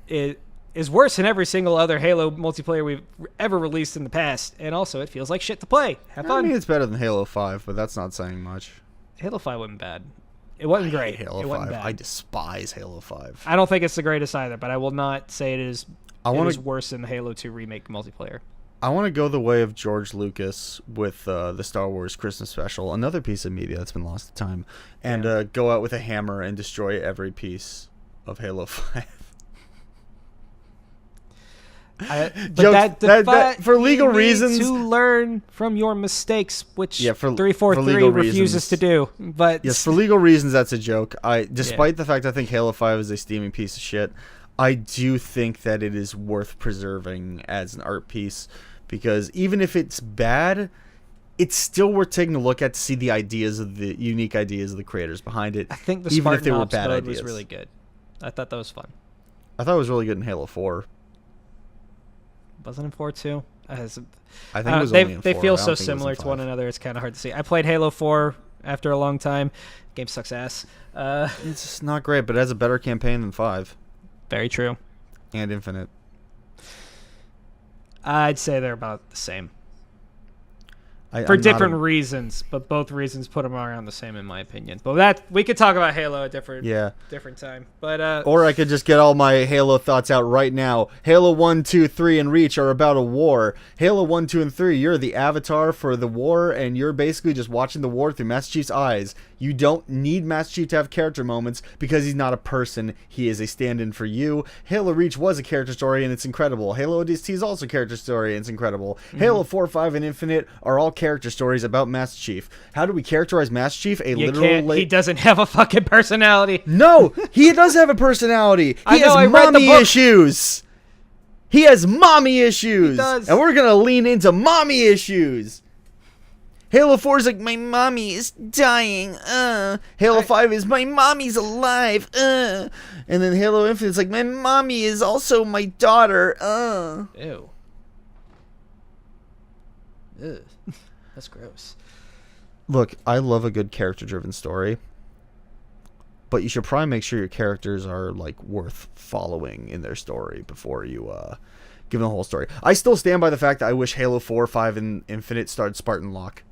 It is worse than every single other Halo multiplayer we've ever released in the past, and also it feels like shit to play. Have fun. I mean, it's better than Halo 5, but that's not saying much. Halo 5 wasn't bad. It wasn't great. Halo 5. Wasn't bad. I despise Halo 5. I don't think it's the greatest either, but I will not say it is worse than the Halo 2 remake multiplayer. I want to go the way of George Lucas with the Star Wars Christmas special, another piece of media that's been lost to time, and go out with a hammer and destroy every piece of Halo 5. For legal reasons, to learn from your mistakes, which 343 refuses to do. But yes, for legal reasons, that's a joke. Despite the fact I think Halo 5 is a steaming piece of shit, I do think that it is worth preserving as an art piece, because even if it's bad, it's still worth taking a look at to see the unique ideas of the creators behind it. I think the even Spartan if they were Ops bad mode ideas. was really good. I thought that was fun. I thought it was really good in Halo 4. Wasn't in 4 too? I think it was only in 4. They feel so similar to one another. It's kind of hard to see. I played Halo 4 after a long time. Game sucks ass. It's just not great, but it has a better campaign than 5. Very true. And Infinite. I'd say they're about the same. For different reasons, but both reasons put them around the same, in my opinion. But that we could talk about Halo at different time. But or I could just get all my Halo thoughts out right now. Halo 1, 2, 3, and Reach are about a war. Halo 1, 2, and 3, you're the avatar for the war, and you're basically just watching the war through Master Chief's eyes. You don't need Master Chief to have character moments because he's not a person. He is a stand-in for you. Halo Reach was a character story, and it's incredible. Halo ODST is also a character story, and it's incredible. Mm-hmm. Halo 4, 5, and Infinite are all character stories about Master Chief. How do we characterize Master Chief? He doesn't have a fucking personality. No, he does have a personality. He has mommy issues. He has mommy issues. He does. And we're going to lean into mommy issues. Halo 4 is like, my mommy is dying. Halo 5 is, my mommy's alive. And then Halo Infinite is like, my mommy is also my daughter. Ew. Ugh. That's gross. Look, I love a good character-driven story, but you should probably make sure your characters are like worth following in their story before you give them the whole story. I still stand by the fact that I wish Halo 4, 5, and Infinite started Spartan Locke.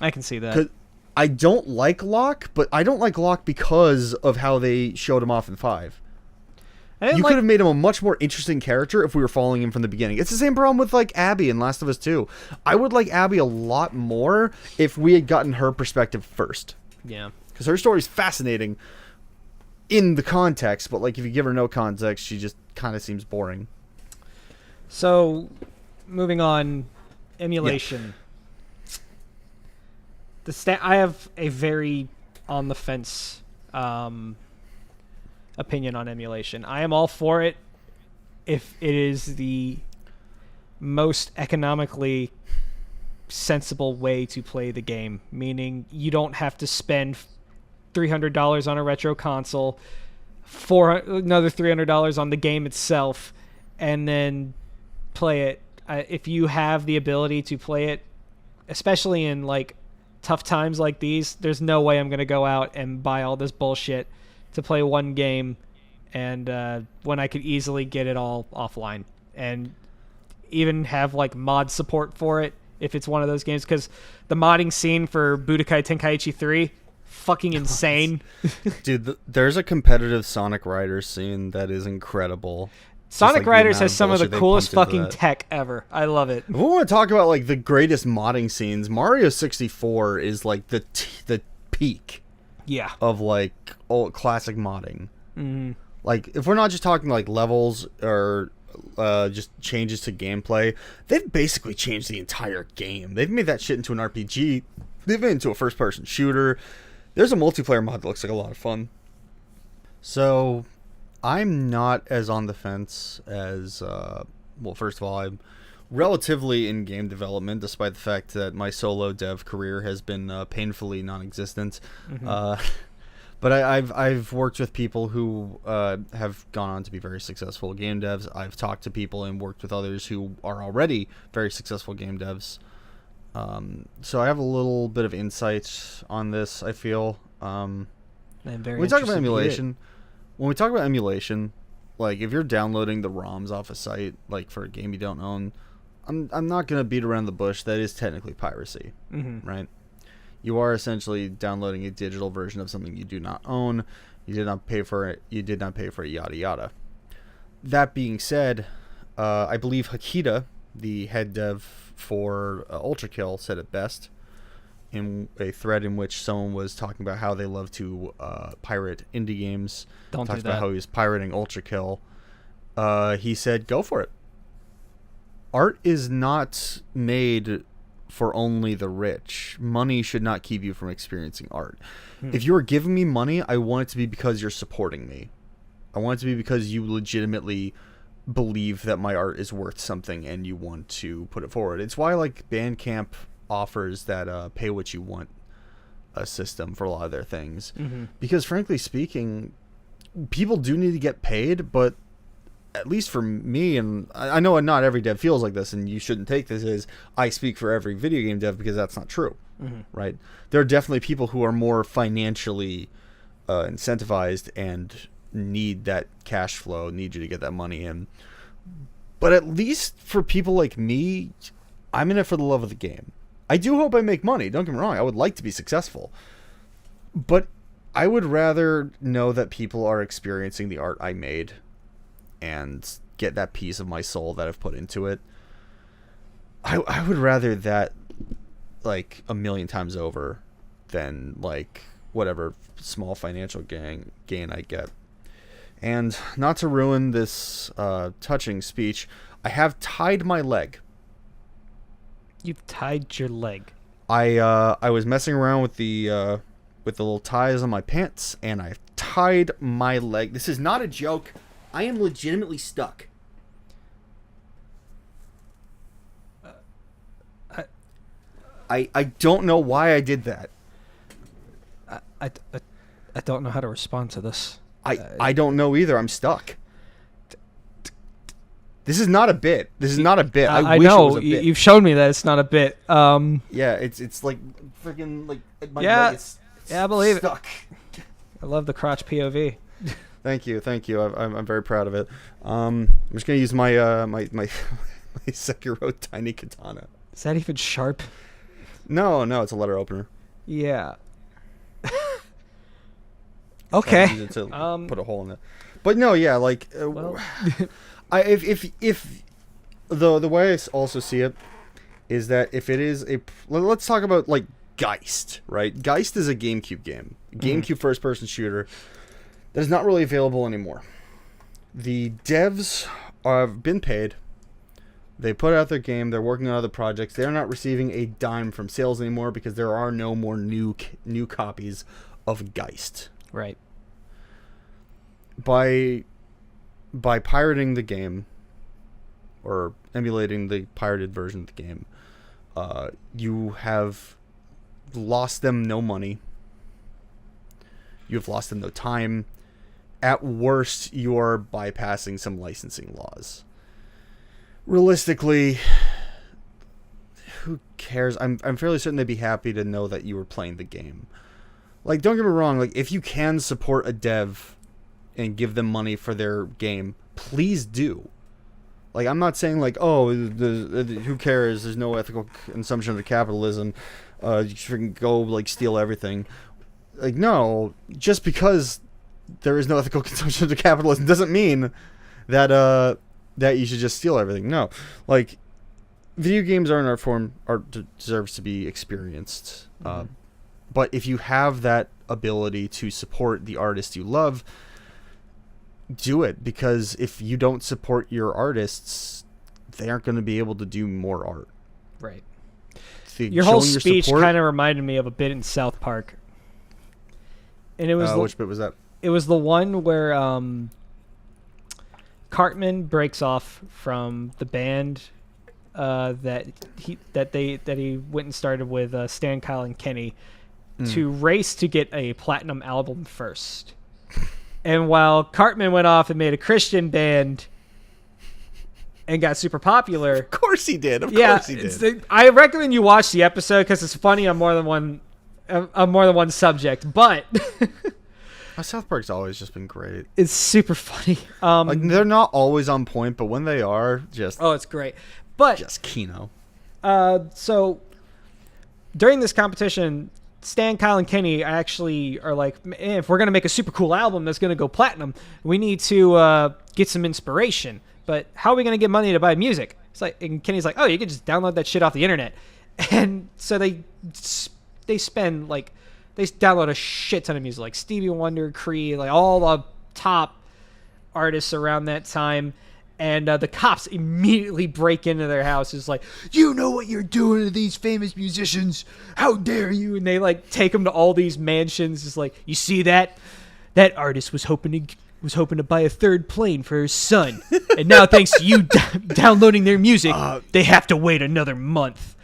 I can see that. I don't like Locke, but I don't like Locke because of how they showed him off in 5. You could have made him a much more interesting character if we were following him from the beginning. It's the same problem with like Abby in Last of Us 2. I would like Abby a lot more if we had gotten her perspective first. Yeah. Because her story's fascinating in the context, but like if you give her no context, she just kind of seems boring. So, moving on, emulation. Yeah. I have a very on the fence opinion on emulation. I am all for it if it is the most economically sensible way to play the game, meaning you don't have to spend $300 on a retro console, another $300 on the game itself, and then play it. If you have the ability to play it, especially in like tough times like these, there's no way I'm going to go out and buy all this bullshit to play one game, and when I could easily get it all offline and even have like mod support for it if it's one of those games, because the modding scene for Budokai Tenkaichi 3, fucking insane. Dude, there's a competitive Sonic Riders scene that is incredible. Sonic Riders has some of the coolest fucking tech ever. I love it. If we want to talk about like the greatest modding scenes, Mario 64 is like the peak. Yeah. Of like old classic modding. Mm-hmm. Like if we're not just talking like levels or just changes to gameplay, they've basically changed the entire game. They've made that shit into an RPG. They've made it into a first-person shooter. There's a multiplayer mod that looks like a lot of fun. So I'm not as on the fence as well, first of all, I'm relatively in game development, despite the fact that my solo dev career has been painfully non-existent. Mm-hmm. But I've worked with people who have gone on to be very successful game devs. I've talked to people and worked with others who are already very successful game devs. So I have a little bit of insight on this, I feel. I'm very when we talk about emulation, like if you're downloading the ROMs off a site, like for a game you don't own, I'm not going to beat around the bush. That is technically piracy, right? You are essentially downloading a digital version of something you do not own. You did not pay for it. You did not pay for it, yada yada. That being said, I believe Hakita, the head dev for Ultra Kill, said it best in a thread in which someone was talking about how they love to pirate indie games. Don't Talked do about that. how he was pirating Ultra Kill. He said, "Go for it. Art is not made for only the rich. Money should not keep you from experiencing art. If you are giving me money, I want it to be because you're supporting me. I want it to be because you legitimately believe that my art is worth something and you want to put it forward." It's why like Bandcamp offers that pay what you want a system for a lot of their things. Because frankly speaking, people do need to get paid, but at least for me, and I know not every dev feels like this, and you shouldn't take this as I speak for every video game dev, because that's not true, right? There are definitely people who are more financially incentivized and need that cash flow, need you to get that money in. But at least for people like me, I'm in it for the love of the game. I do hope I make money, don't get me wrong, I would like to be successful. But I would rather know that people are experiencing the art I made and get that piece of my soul that I've put into it. I would rather that like a million times over than like whatever small financial gain I get. And not to ruin this touching speech, I have tied my leg. You've tied your leg. I was messing around with the little ties on my pants, and I tied my leg. This is not a joke. I am legitimately stuck. I don't know why I did that. I don't know how to respond to this. I don't know either. I'm stuck. This is not a bit. This is not a bit. I wish know. It was a bit. You've shown me that it's not a bit. Yeah, it's like freaking like my leg is I believe stuck. I love the crotch POV. Thank you. I'm very proud of it. I'm just gonna use my my Sekiro tiny katana. Is that even sharp? No, it's a letter opener. Yeah. Okay. Use it to put a hole in it. But no, yeah, like, Well, if the way I also see it is that if it is let's talk about like Geist, right? Geist is a GameCube game, GameCube first-person shooter that is not really available anymore. The devs have been paid. They put out their game. They're working on other projects. They're not receiving a dime from sales anymore because there are no more new copies of Geist. Right. By pirating the game or emulating the pirated version of the game, you have lost them no money. You have lost them no time. At worst, you are bypassing some licensing laws. Realistically, who cares? I'm fairly certain they'd be happy to know that you were playing the game. Like, don't get me wrong. Like, if you can support a dev and give them money for their game, please do. Like, I'm not saying like, oh, who cares? There's no ethical consumption of capitalism. You can go like steal everything. Like, no, just because there is no ethical consumption of capitalism doesn't mean that that you should just steal everything. No, like, video games are an art form. Art deserves to be experienced. But if you have that ability to support the artist you love, do it, because if you don't support your artists, they aren't going to be able to do more art. Right. Your whole speech kind of reminded me of a bit in South Park. And it was which bit was that? It was the one where Cartman breaks off from the band that he went and started with Stan, Kyle, and Kenny to race to get a platinum album first. And while Cartman went off and made a Christian band and got super popular, of course he did. Of course he did. I recommend you watch the episode because it's funny on more than one subject. But South Park's always just been great. It's super funny. Like, they're not always on point, but when they are, it's great. But just Kino. So during this competition, Stan, Kyle, and Kenny actually are like, if we're going to make a super cool album that's going to go platinum, we need to get some inspiration. But how are we going to get money to buy music? It's like, and Kenny's like, oh, you can just download that shit off the internet. And so they spend like, they download a shit ton of music, like Stevie Wonder, Creed, like all the top artists around that time. And the cops immediately break into their house. It's like, you know what you're doing to these famous musicians? How dare you? And they like take them to all these mansions. It's like, you see that? That artist was hoping to buy a third plane for his son, and now thanks to you downloading their music, they have to wait another month.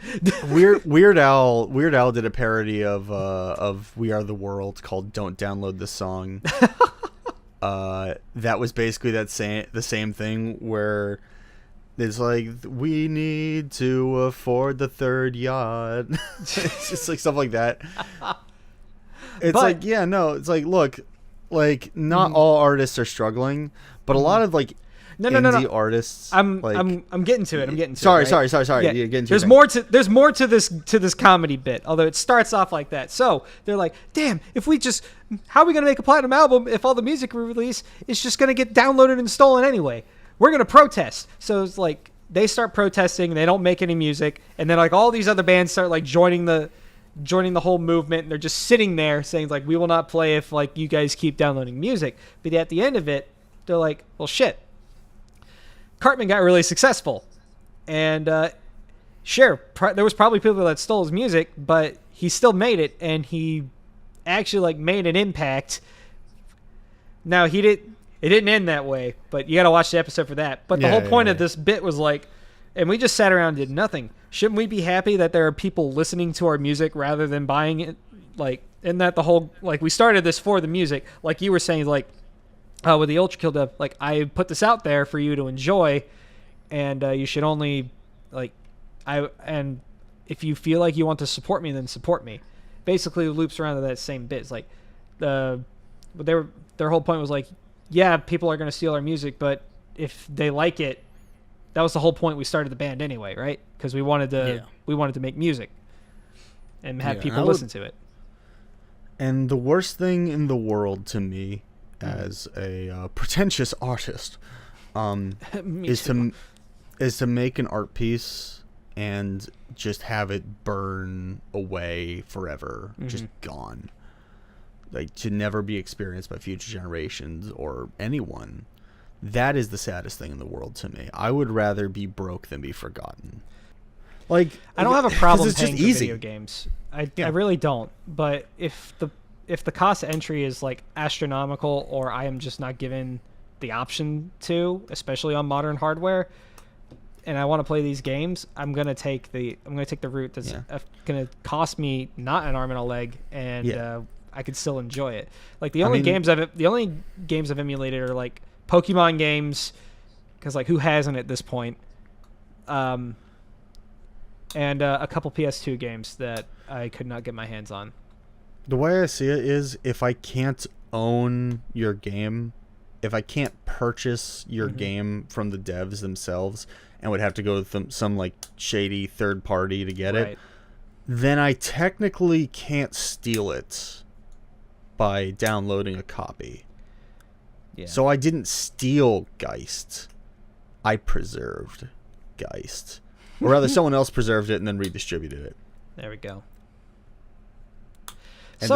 Weird Al did a parody of We Are the World called "Don't Download the Song." That was basically the same thing where it's like, we need to afford the third yacht. It's just like stuff like that. It's like, yeah, no, it's like, look, like, not all artists are struggling, but a lot of like indie artists. I'm getting to it. Sorry. Yeah. You're getting to there's more to this comedy bit, although it starts off like that. So they're like, damn, how are we gonna make a platinum album if all the music we release is just gonna get downloaded and stolen anyway? We're gonna protest. So it's like they start protesting and they don't make any music, and then like all these other bands start like joining the whole movement, and they're just sitting there saying like, we will not play if like you guys keep downloading music. But at the end of it, they're like, well, shit, Cartman got really successful, and there was probably people that stole his music, but he still made it, and he actually like made an impact. Now it didn't end that way, but you got to watch the episode for that. But the whole point of this bit was like, and we just sat around and did nothing. Shouldn't we be happy that there are people listening to our music rather than buying it? Like, and that the whole, like, we started this for the music, like you were saying, like, with the Ultra Kill Dev, like, I put this out there for you to enjoy, and you should only, like, and if you feel like you want to support me, then support me. Basically, it loops around to that same bit. It's like, their whole point was like, yeah, people are going to steal our music, but if they like it, that was the whole point we started the band anyway, right? Because we wanted to make music and have people listen to it. And the worst thing in the world to me, as a pretentious artist, is too. to make an art piece and just have it burn away forever, just gone, like to never be experienced by future generations or anyone. That is the saddest thing in the world to me. I would rather be broke than be forgotten. Like, I don't have a problem it's paying just for easy. video games. I really don't. But if the cost of entry is like astronomical, or I am just not given the option to, especially on modern hardware, and I want to play these games, I'm gonna take the route that's gonna cost me not an arm and a leg, and I could still enjoy it. Like the only games I've emulated are like Pokemon games, because like who hasn't at this point, and a couple PS2 games that I could not get my hands on. The way I see it is, if I can't own your game, if I can't purchase your game from the devs themselves and would have to go with some like shady third party to get it, then I technically can't steal it by downloading a copy. Yeah. So I didn't steal Geist. I preserved Geist. Or rather, someone else preserved it and then redistributed it. There we go. And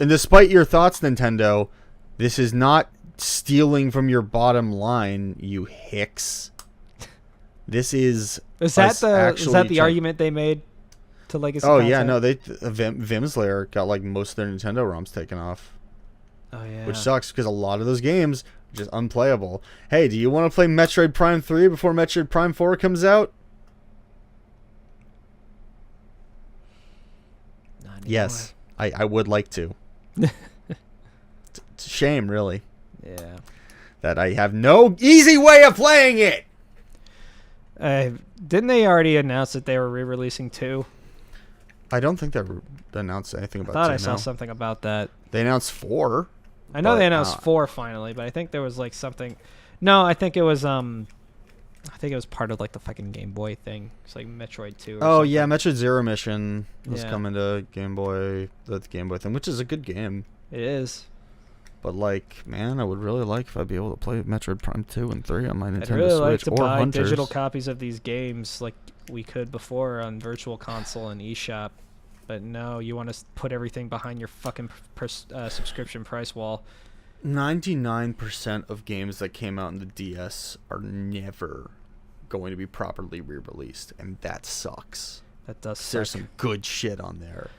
despite your thoughts, Nintendo, this is not stealing from your bottom line, you hicks. This is that the argument they made to Legacy? Oh yeah, no, Vimslayer got like most of their Nintendo ROMs taken off. Oh yeah. Which sucks because a lot of those games are just unplayable. Hey, do you want to play Metroid Prime 3 before Metroid Prime 4 comes out? Yes, I would like to. It's a shame, really. Yeah. That I have no easy way of playing it. Didn't they already announce that they were re-releasing 2? I don't think they announced anything about 2. I thought I saw something about that. They announced 4. I know they announced 4 finally, but I think there was like something. No, I think it was part of like the fucking Game Boy thing. It's like Metroid 2. Oh yeah, Metroid Zero Mission was coming to Game Boy, the Game Boy thing, which is a good game. It is. But like, man, I would really like if I'd be able to play Metroid Prime 2 and 3 on my Nintendo I'd really Switch like to or buy Hunters. digital copies of these games like we could before on Virtual Console and eShop. But no, you want to put everything behind your fucking subscription price wall. 99% of games that came out in the DS are never going to be properly re-released, and that sucks. That does suck. There's some good shit on there.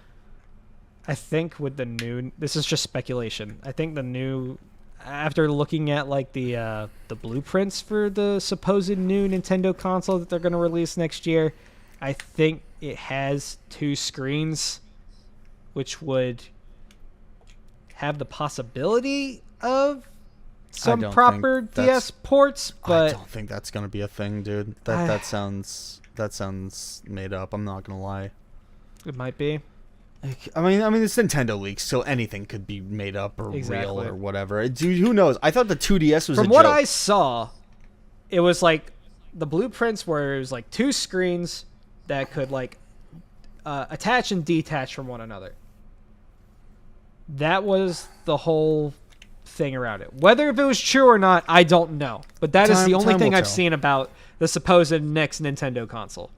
I think with the new, this is just speculation. I think the new, after looking at like the blueprints for the supposed new Nintendo console that they're going to release next year, I think it has 2 screens, which would have the possibility of some proper DS ports, but I don't think that's going to be a thing, dude. That sounds made up. I'm not going to lie. It might be. I mean, it's Nintendo leaks, so anything could be made up or real or whatever. Dude, who knows? I thought the 2DS was From what I saw, it was like the blueprints where it was like 2 screens that could like attach and detach from one another. That was the whole thing around it. Whether if it was true or not, I don't know. But that is the only thing I've seen about the supposed next Nintendo console.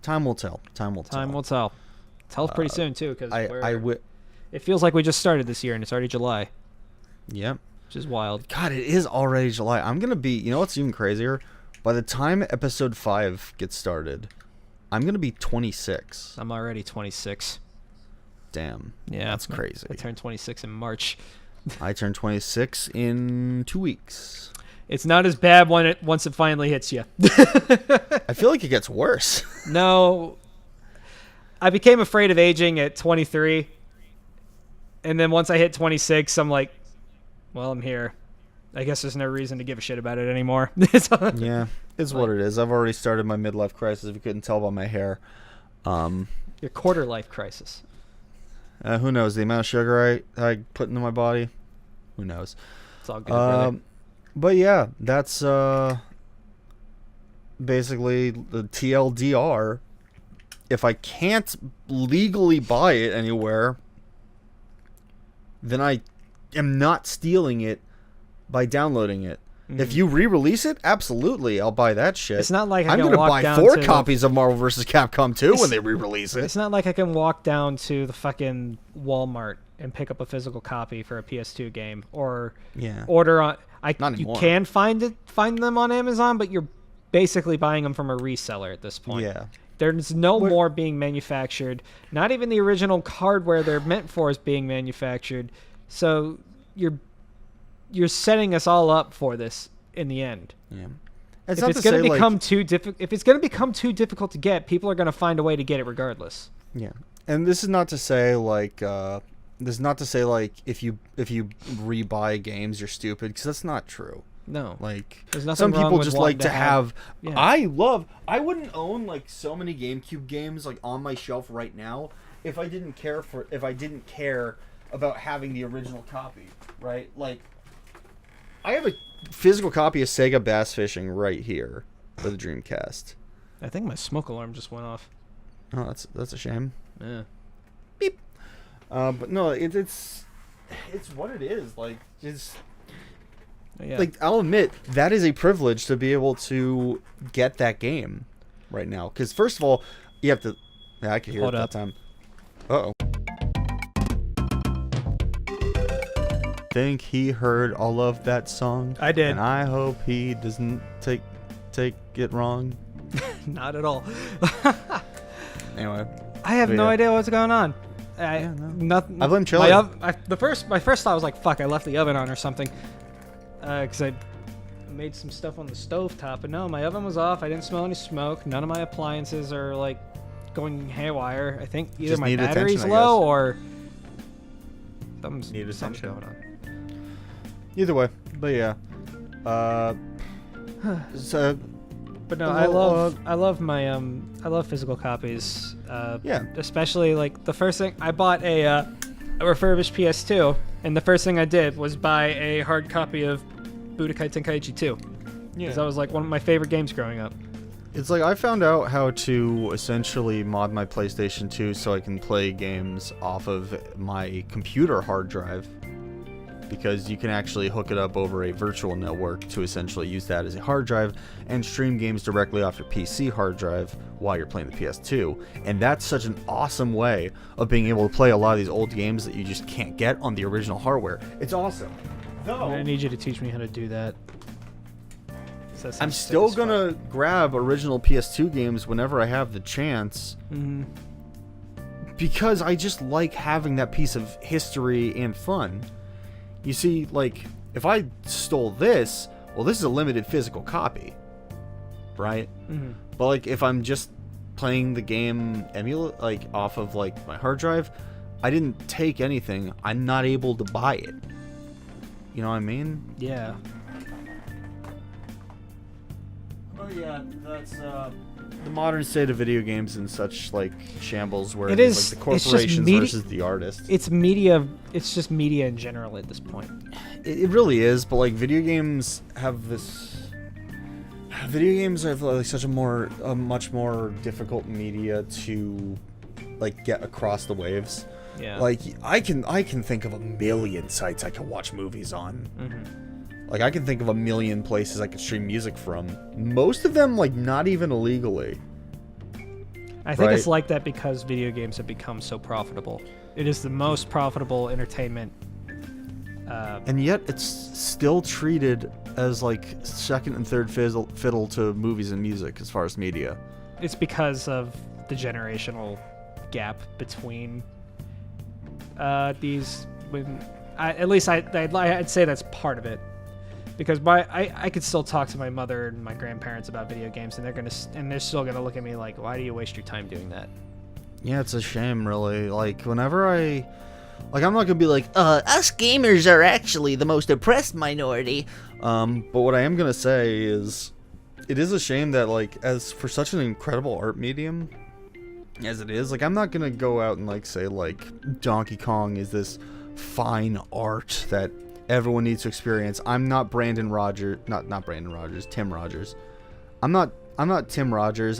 Time will tell. Time will tell. Tell pretty soon too, because it feels like we just started this year and it's already July. Yep. Which is wild. God, it is already July. I'm gonna be. You know what's even crazier? By the time episode 5 gets started, I'm gonna be 26. I'm already 26. Damn. Yeah, that's crazy. I turned 26 in March. I turned 26 in 2 weeks. It's not as bad once it finally hits you. I feel like it gets worse. No. I became afraid of aging at 23. And then once I hit 26, I'm like, well, I'm here. I guess there's no reason to give a shit about it anymore. Yeah, it's what it is. I've already started my midlife crisis, if you couldn't tell by my hair. Your quarter life crisis. Who knows? The amount of sugar I put into my body? Who knows? It's all good, brother. But yeah, that's basically the TLDR. If I can't legally buy it anywhere, then I am not stealing it by downloading it. If you re-release it, absolutely, I'll buy that shit. It's not like I'm going to buy 4 copies of Marvel vs. Capcom 2 when they re-release it. It's not like I can walk down to the fucking Walmart and pick up a physical copy for a PS2 game, or order on. You can find them on Amazon, but you're basically buying them from a reseller at this point. Yeah. There's no more being manufactured. Not even the original hardware they're meant for is being manufactured. So you're setting us all up for this in the end. Yeah. If it's going to become too difficult to get, people are going to find a way to get it regardless. Yeah. And this is not to say like if you rebuy games you're stupid, because that's not true. No. Like, there's nothing some wrong people with just like to have yeah. I wouldn't own like so many GameCube games like on my shelf right now if I didn't care about having the original copy, right? Like, I have a physical copy of Sega Bass Fishing right here for the Dreamcast. I think my smoke alarm just went off. Oh, that's a shame. Yeah. Beep. But no, it's what it is. Like, just like, I'll admit that is a privilege to be able to get that game right now. Because first of all, you have to. Yeah, I could hear it that time. Uh-oh. Think he heard all of that song. I did. And I hope he doesn't take it wrong. Not at all. Anyway. I have no idea what's going on. Nothing. I blame Chili. My first thought was like, fuck, I left the oven on or something. Because I made some stuff on the stovetop, but no, my oven was off. I didn't smell any smoke. None of my appliances are like going haywire. I think either my battery's low or something's going on. Either way, but yeah. So, but no, I love physical copies. Yeah. Especially like the first thing I bought a refurbished PS2, and the first thing I did was buy a hard copy of Budokai Tenkaichi 2. Yeah. Because that was like one of my favorite games growing up. It's like I found out how to essentially mod my PlayStation 2 so I can play games off of my computer hard drive. Because you can actually hook it up over a virtual network to essentially use that as a hard drive and stream games directly off your PC hard drive while you're playing the PS2. And that's such an awesome way of being able to play a lot of these old games that you just can't get on the original hardware. It's awesome. I need you to teach me how to do that. I'm still gonna grab original PS2 games whenever I have the chance. Mm-hmm. Because I just like having that piece of history and fun. You see, like, if I stole this, well, this is a limited physical copy, right? Mm-hmm. But, like, if I'm just playing the game off of, like, my hard drive, I didn't take anything. I'm not able to buy it. You know what I mean? Yeah. Oh, yeah, that's, the modern state of video games in such, like, shambles where it is like the corporations versus the artists. It's media. It's just media in general at this point. It really is, but like video games have this. Video games are like such a much more difficult media to, like, get across the waves. Yeah. Like I can think of a million sites I can watch movies on. Mm-hmm. Like I can think of a million places I could stream music from. Most of them like not even illegally. I think it's like that because video games have become so profitable. It is the most profitable entertainment. And yet it's still treated as like second and third fiddle to movies and music as far as media. It's because of the generational gap between these. I'd say that's part of it. Because I could still talk to my mother and my grandparents about video games, and they're still gonna look at me like, why do you waste your time doing that? Yeah, it's a shame, really. Like whenever I'm not gonna be like, us gamers are actually the most oppressed minority. But what I am gonna say is, it is a shame that like, as for such an incredible art medium as it is, like I'm not gonna go out and like say like Donkey Kong is this fine art that everyone needs to experience. I'm not Tim Rogers. I'm not Tim Rogers.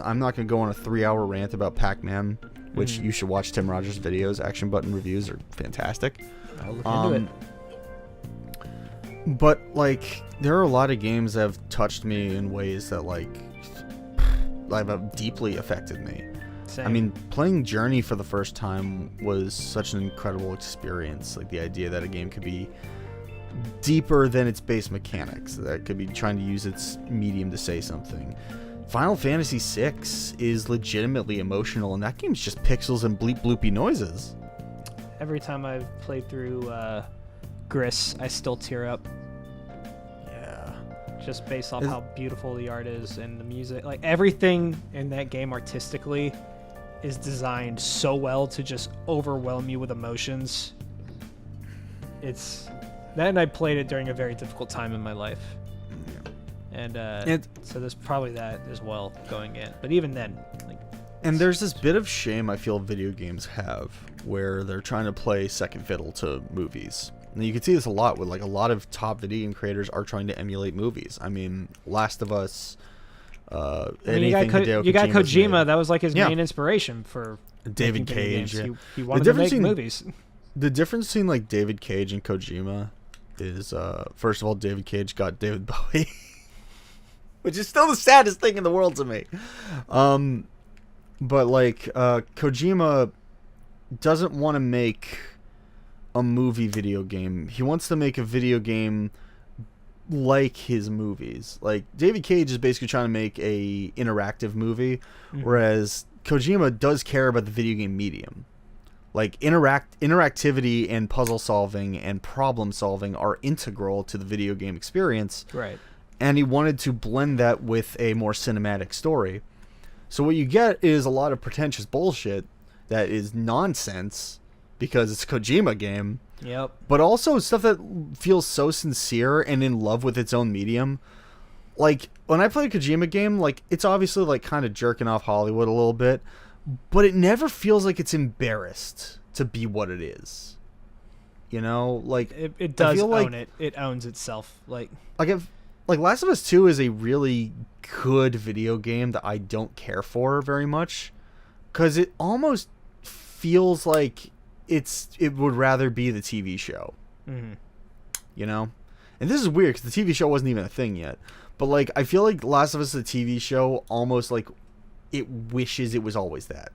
I'm not gonna go on a 3-hour rant about Pac-Man, which you should watch Tim Rogers' videos. Action Button reviews are fantastic. I'll look into it. But like, there are a lot of games that have touched me in ways that have deeply affected me. Same. I mean, playing Journey for the first time was such an incredible experience. Like the idea that a game could be deeper than its base mechanics, that it could be trying to use its medium to say something. Final Fantasy VI is legitimately emotional, and that game's just pixels and bleep bloopy noises. Every time I've played through Gris, I still tear up. Yeah. Just based off how beautiful the art is and the music. Like, everything in that game artistically is designed so well to just overwhelm you with emotions. It's... That, and I played it during a very difficult time in my life. And so there's probably that as well going in. But even then, like... And there's this bit of shame I feel video games have where they're trying to play second fiddle to movies. And you can see this a lot with, like, a lot of top video game creators are trying to emulate movies. I mean, Last of Us, anything you got Kojima. Made. That was like his main inspiration for David Cage. Yeah. He wanted to make movies. The difference between, like, David Cage and Kojima is, first of all, David Cage got David Bowie. Which is still the saddest thing in the world to me. But, like, Kojima doesn't want to make a movie video game. He wants to make a video game like his movies. Like, David Cage is basically trying to make a interactive movie, whereas Kojima does care about the video game medium. Like, interactivity and puzzle solving and problem solving are integral to the video game experience. Right. And he wanted to blend that with a more cinematic story. So what you get is a lot of pretentious bullshit that is nonsense because it's a Kojima game. Yep. But also stuff that feels so sincere and in love with its own medium. Like, when I play a Kojima game, like, it's obviously, like, kind of jerking off Hollywood a little bit, but it never feels like it's embarrassed to be what it is. You know? Like, it does own it. It owns itself. Like Last of Us 2 is a really good video game that I don't care for very much, because it almost feels like it would rather be the TV show. Mm-hmm. You know? And this is weird, because the TV show wasn't even a thing yet. But, like, I feel like Last of Us, the TV show, almost, like, it wishes it was always that.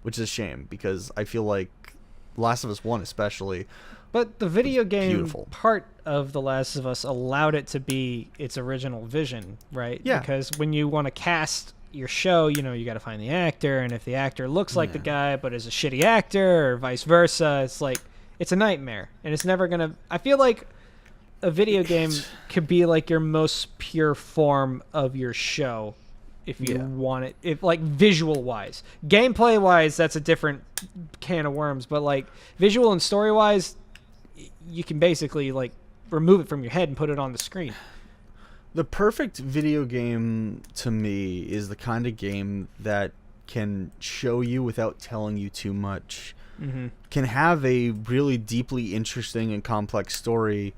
Which is a shame, because I feel like Last of Us 1 especially... But the video game beautiful. Part of The Last of Us allowed it to be its original vision, right? Yeah. Because when you want to cast your show, you know, you got to find the actor, and if the actor looks like the guy but is a shitty actor, or vice versa, it's like, it's a nightmare. And it's never going to... I feel like a video game could be like your most pure form of your show if you want it, if like visual wise. Gameplay wise, that's a different can of worms, but like visual and story wise, you can basically like remove it from your head and put it on the screen. The perfect video game to me is the kind of game that can show you without telling you too much. Mm-hmm. Can have a really deeply interesting and complex story,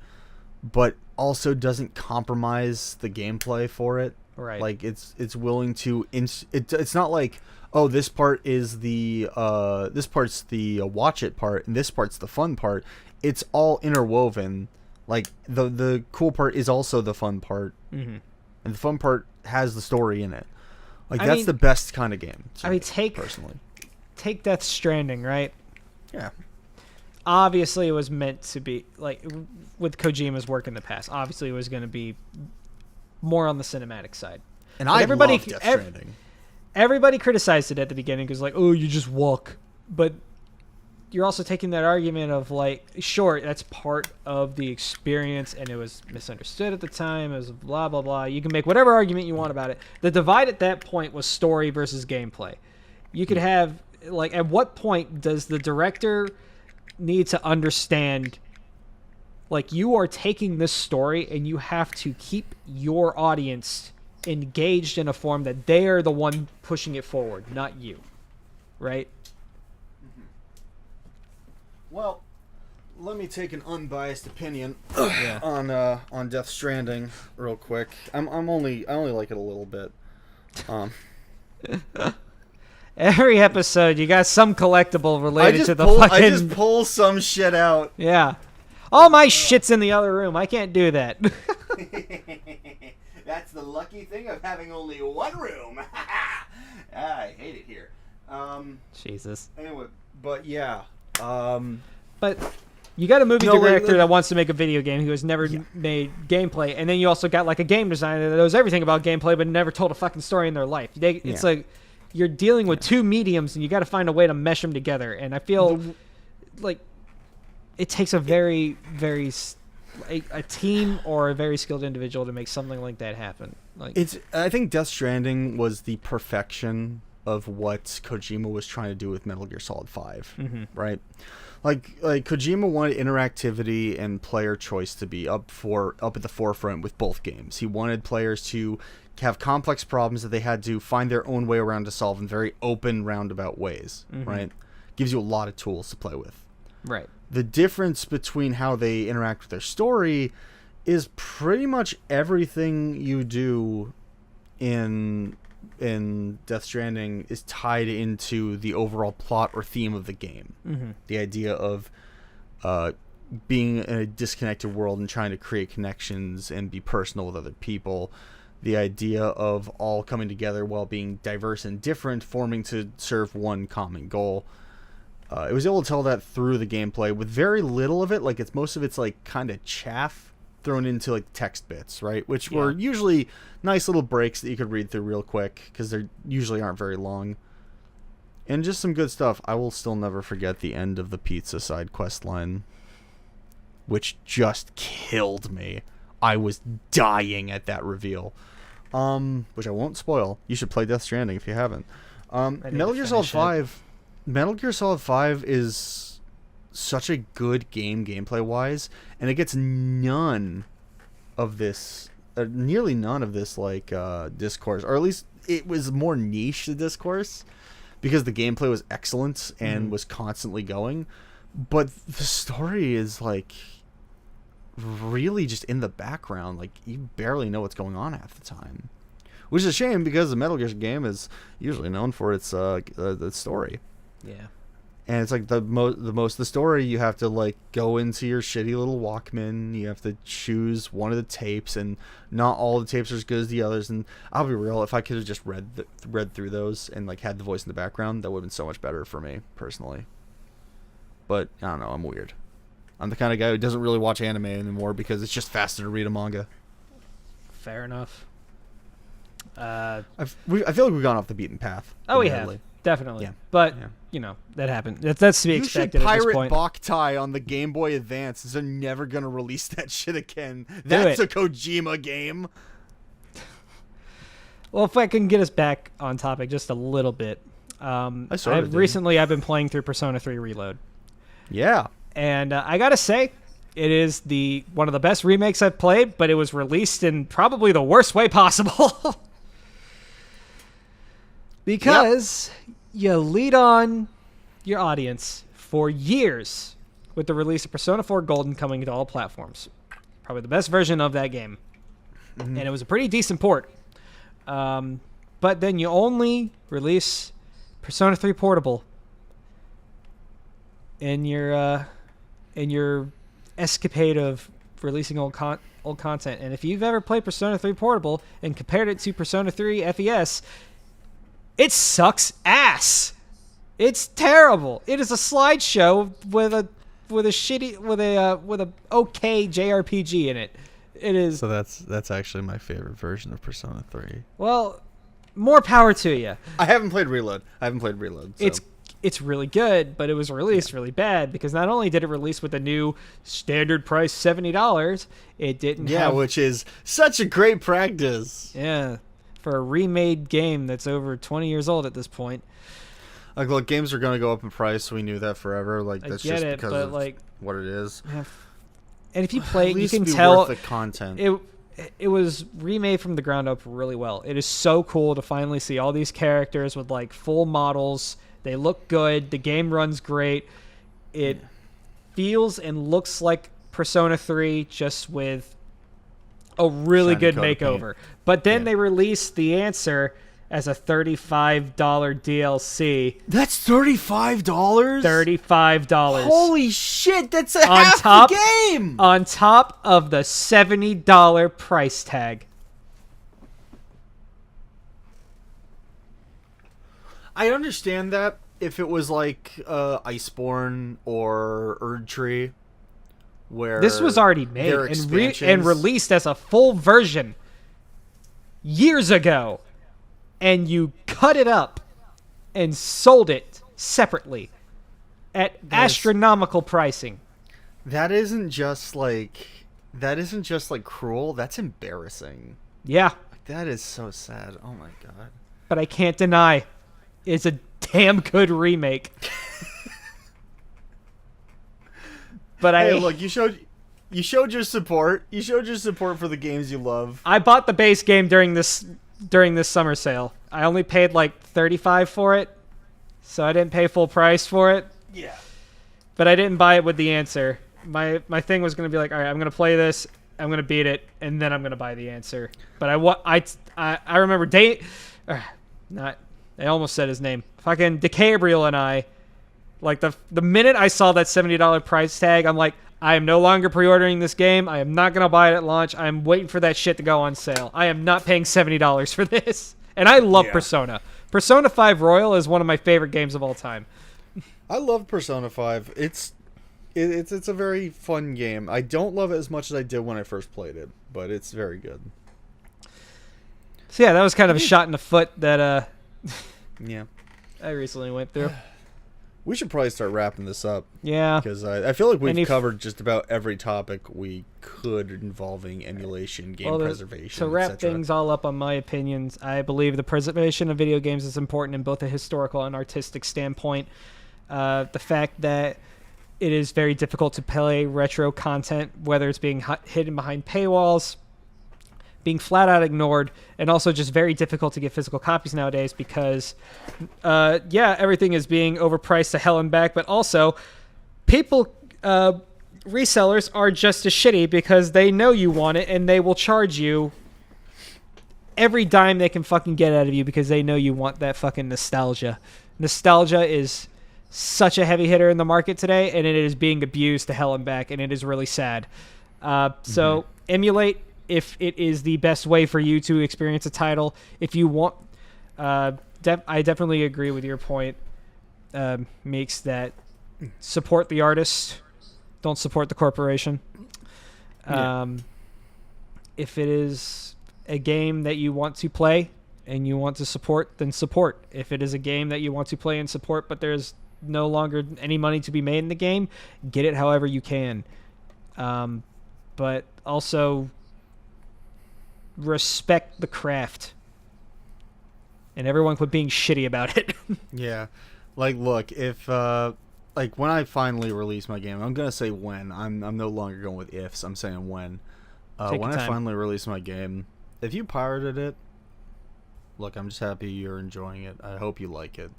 but also doesn't compromise the gameplay for it. Right. Like it's willing to it's not like, oh, this part is the this part's the watch it part and this part's the fun part. It's all interwoven. Like the cool part is also the fun part. Mm-hmm. And the fun part has the story in it. Like that's the best kind of game. Take Death Stranding, right? Yeah. Obviously, it was meant to be like with Kojima's work in the past. Obviously, it was going to be more on the cinematic side. And I love Death Stranding. Everybody criticized it at the beginning because, like, oh, you just walk. But you're also taking that argument of, like, sure, that's part of the experience, and it was misunderstood at the time. It was blah, blah, blah. You can make whatever argument you want about it. The divide at that point was story versus gameplay. You could have, like, at what point does the director need to understand, like, you are taking this story and you have to keep your audience engaged in a form that they are the one pushing it forward, not you, right? Well, let me take an unbiased opinion on Death Stranding real quick. I only like it a little bit. Every episode, you got some collectible related to the fucking... I just pull some shit out. Yeah. All my shit's in the other room. I can't do that. That's the lucky thing of having only one room. I hate it here. Jesus. Anyway, but yeah. But you got a movie director that wants to make a video game who has never made gameplay, and then you also got like a game designer that knows everything about gameplay but never told a fucking story in their life. It's like you're dealing with two mediums, and you got to find a way to mesh them together. And I feel like it takes a very, very a team or a very skilled individual to make something like that happen. I think Death Stranding was the perfection of what Kojima was trying to do with Metal Gear Solid 5, right? Like Kojima wanted interactivity and player choice to be up at the forefront with both games. He wanted players to have complex problems that they had to find their own way around to solve in very open, roundabout ways, right? Gives you a lot of tools to play with. Right. The difference between how they interact with their story is pretty much everything you do in Death Stranding is tied into the overall plot or theme of the game. The idea of being in a disconnected world and trying to create connections and be personal with other people. The idea of all coming together while being diverse and different, forming to serve one common goal. It was able to tell that through the gameplay with very little of it. Like most of it's like kind of chaff thrown into like text bits, right? Which were usually nice little breaks that you could read through real quick because they usually aren't very long. And just some good stuff. I will still never forget the end of the pizza side quest line, which just killed me. I was dying at that reveal, which I won't spoil. You should play Death Stranding if you haven't. Metal Gear Solid 5. Metal Gear Solid 5 is such a good game gameplay-wise, and it gets none of this, nearly none of this, like, discourse. Or at least it was more niche, the discourse, because the gameplay was excellent and was constantly going. But the story is, like, really just in the background. Like, you barely know what's going on half the time. Which is a shame, because the Metal Gear game is usually known for its story. Yeah. And it's like the story, you have to like go into your shitty little Walkman, you have to choose one of the tapes, and not all the tapes are as good as the others. And I'll be real, if I could have just read through those and like had the voice in the background, that would have been so much better for me personally. But I don't know, I'm weird. I'm the kind of guy who doesn't really watch anime anymore because it's just faster to read a manga. Fair enough. I feel like we've gone off the beaten path. Oh, we have. Definitely. Yeah. But, you know, that happened. That's to be expected at this point. You should pirate Boktai on the Game Boy Advance. They're never going to release that shit again. That's a Kojima game. Well, if I can get us back on topic just a little bit. Recently, I've been playing through Persona 3 Reload. Yeah. And I got to say, it is one of the best remakes I've played, but it was released in probably the worst way possible. Because you lead on your audience for years with the release of Persona 4 Golden coming to all platforms. Probably the best version of that game. And it was a pretty decent port. But then you only release Persona 3 Portable in your escapade of releasing old content. And if you've ever played Persona 3 Portable and compared it to Persona 3 FES, it sucks ass. It's terrible. It is a slideshow with a okay JRPG in it. It is. So that's actually my favorite version of Persona 3. Well, more power to you. I haven't played Reload. So. It's really good, but it was released really bad because not only did it release with a new standard price $70, it didn't have... which is such a great practice. Yeah. For a remade game that's over 20 years old at this point. Like, look, games are going to go up in price. We knew that forever. Like, that's just because of what it is. Yeah. And if you play it, you can tell worth the content. It was remade from the ground up really well. It is so cool to finally see all these characters with like full models. They look good. The game runs great. It feels and looks like Persona 3 just with a really good makeover. But then they released the answer as a $35 DLC. That's $35? $35. Holy shit, that's half the game! On top of the $70 price tag. I understand that if it was like Iceborne or Erdtree, where this was already made and released as a full version years ago, and you cut it up and sold it separately at astronomical pricing. That isn't just like cruel. That's embarrassing. Yeah, that is so sad. Oh my god. But I can't deny, it's a damn good remake. But hey, look, you showed your support. You showed your support for the games you love. I bought the base game during this summer sale. I only paid like $35 for it, so I didn't pay full price for it. Yeah. But I didn't buy it with the answer. My thing was going to be like, all right, I'm going to play this, I'm going to beat it, and then I'm going to buy the answer. But I remember I almost said his name. Fucking DeCabriel and I, like the minute I saw that $70 price tag, I'm like, I am no longer pre-ordering this game. I am not going to buy it at launch. I'm waiting for that shit to go on sale. I am not paying $70 for this. And I love Persona. Persona 5 Royal is one of my favorite games of all time. I love Persona 5. It's a very fun game. I don't love it as much as I did when I first played it, but it's very good. So yeah, that was kind of a shot in the foot that yeah, I recently went through. We should probably start wrapping this up. Yeah. Because I feel like we've covered just about every topic we could involving emulation, game preservation, to wrap things all up on my opinions, I believe the preservation of video games is important in both a historical and artistic standpoint. The fact that it is very difficult to play retro content, whether it's being hidden behind paywalls, being flat out ignored, and also just very difficult to get physical copies nowadays because, everything is being overpriced to hell and back, but also people, resellers are just as shitty because they know you want it and they will charge you every dime they can fucking get out of you because they know you want that fucking nostalgia. Nostalgia is such a heavy hitter in the market today, and it is being abused to hell and back, and it is really sad. So emulate if it is the best way for you to experience a title. If you want, I definitely agree with your point, Meeks, that support the artist, don't support the corporation. If it is a game that you want to play and you want to support, then support. If it is a game that you want to play and support, but there's no longer any money to be made in the game, get it however you can. But also respect the craft, and everyone quit being shitty about it. Yeah, like look, if like when I finally release my game, I'm gonna say when. I'm no longer going with ifs. I'm saying when. When I finally release my game, if you pirated it, look, I'm just happy you're enjoying it. I hope you like it.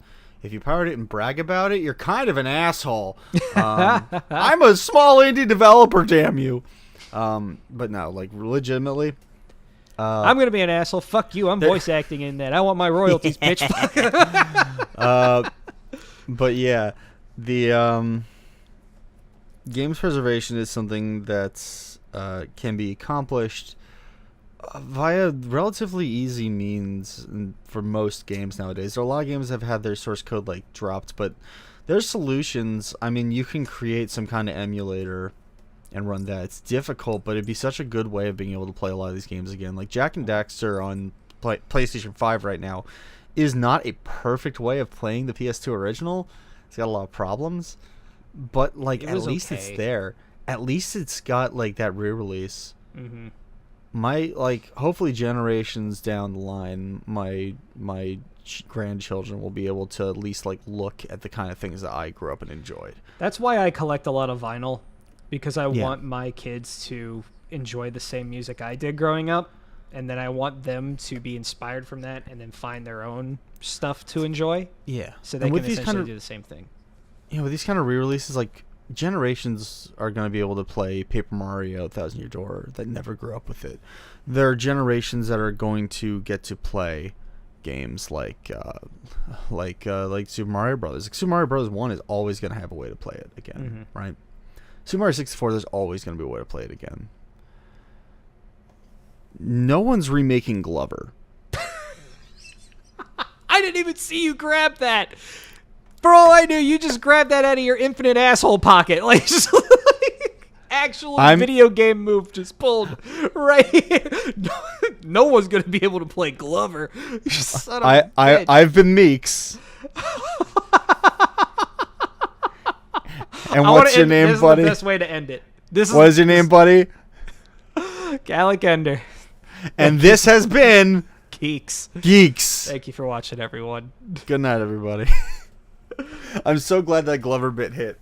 If you pirate it and brag about it, you're kind of an asshole. I'm a small indie developer, damn you. But no, like legitimately. I'm gonna be an asshole. Fuck you. I'm voice acting in that. I want my royalties, bitch. But yeah, the games preservation is something that's can be accomplished via relatively easy means for most games nowadays. There are a lot of games that have had their source code like dropped, but there's solutions. I mean, you can create some kind of emulator and run that. It's difficult, but it'd be such a good way of being able to play a lot of these games again. Like Jak and Daxter on PlayStation 5 right now is not a perfect way of playing the PS2 original. It's got a lot of problems, but like at least it's there. At least it's got like that re-release. Mm-hmm. Hopefully generations down the line, my grandchildren will be able to at least like look at the kind of things that I grew up and enjoyed. That's why I collect a lot of vinyl, because I want my kids to enjoy the same music I did growing up, and then I want them to be inspired from that and then find their own stuff to enjoy. Yeah. So they can essentially do the same thing. You know, with these kind of re-releases, like, generations are going to be able to play Paper Mario Thousand Year Door that never grew up with it. There are generations that are going to get to play games like Super Mario Brothers. Like Super Mario Brothers 1 is always going to have a way to play it again, right? Super Mario 64, there's always going to be a way to play it again. No one's remaking Glover. I didn't even see you grab that. For all I knew, you just grabbed that out of your infinite asshole pocket. Like, just like actual video game move just pulled right here. No one's going to be able to play Glover. You son of a bitch. I've been Meeks. And what's your name, buddy? This is the best way to end it. What is your name, buddy? Gallic Ender. And this has been... Geeks. Thank you for watching, everyone. Good night, everybody. I'm so glad that Glover bit hit.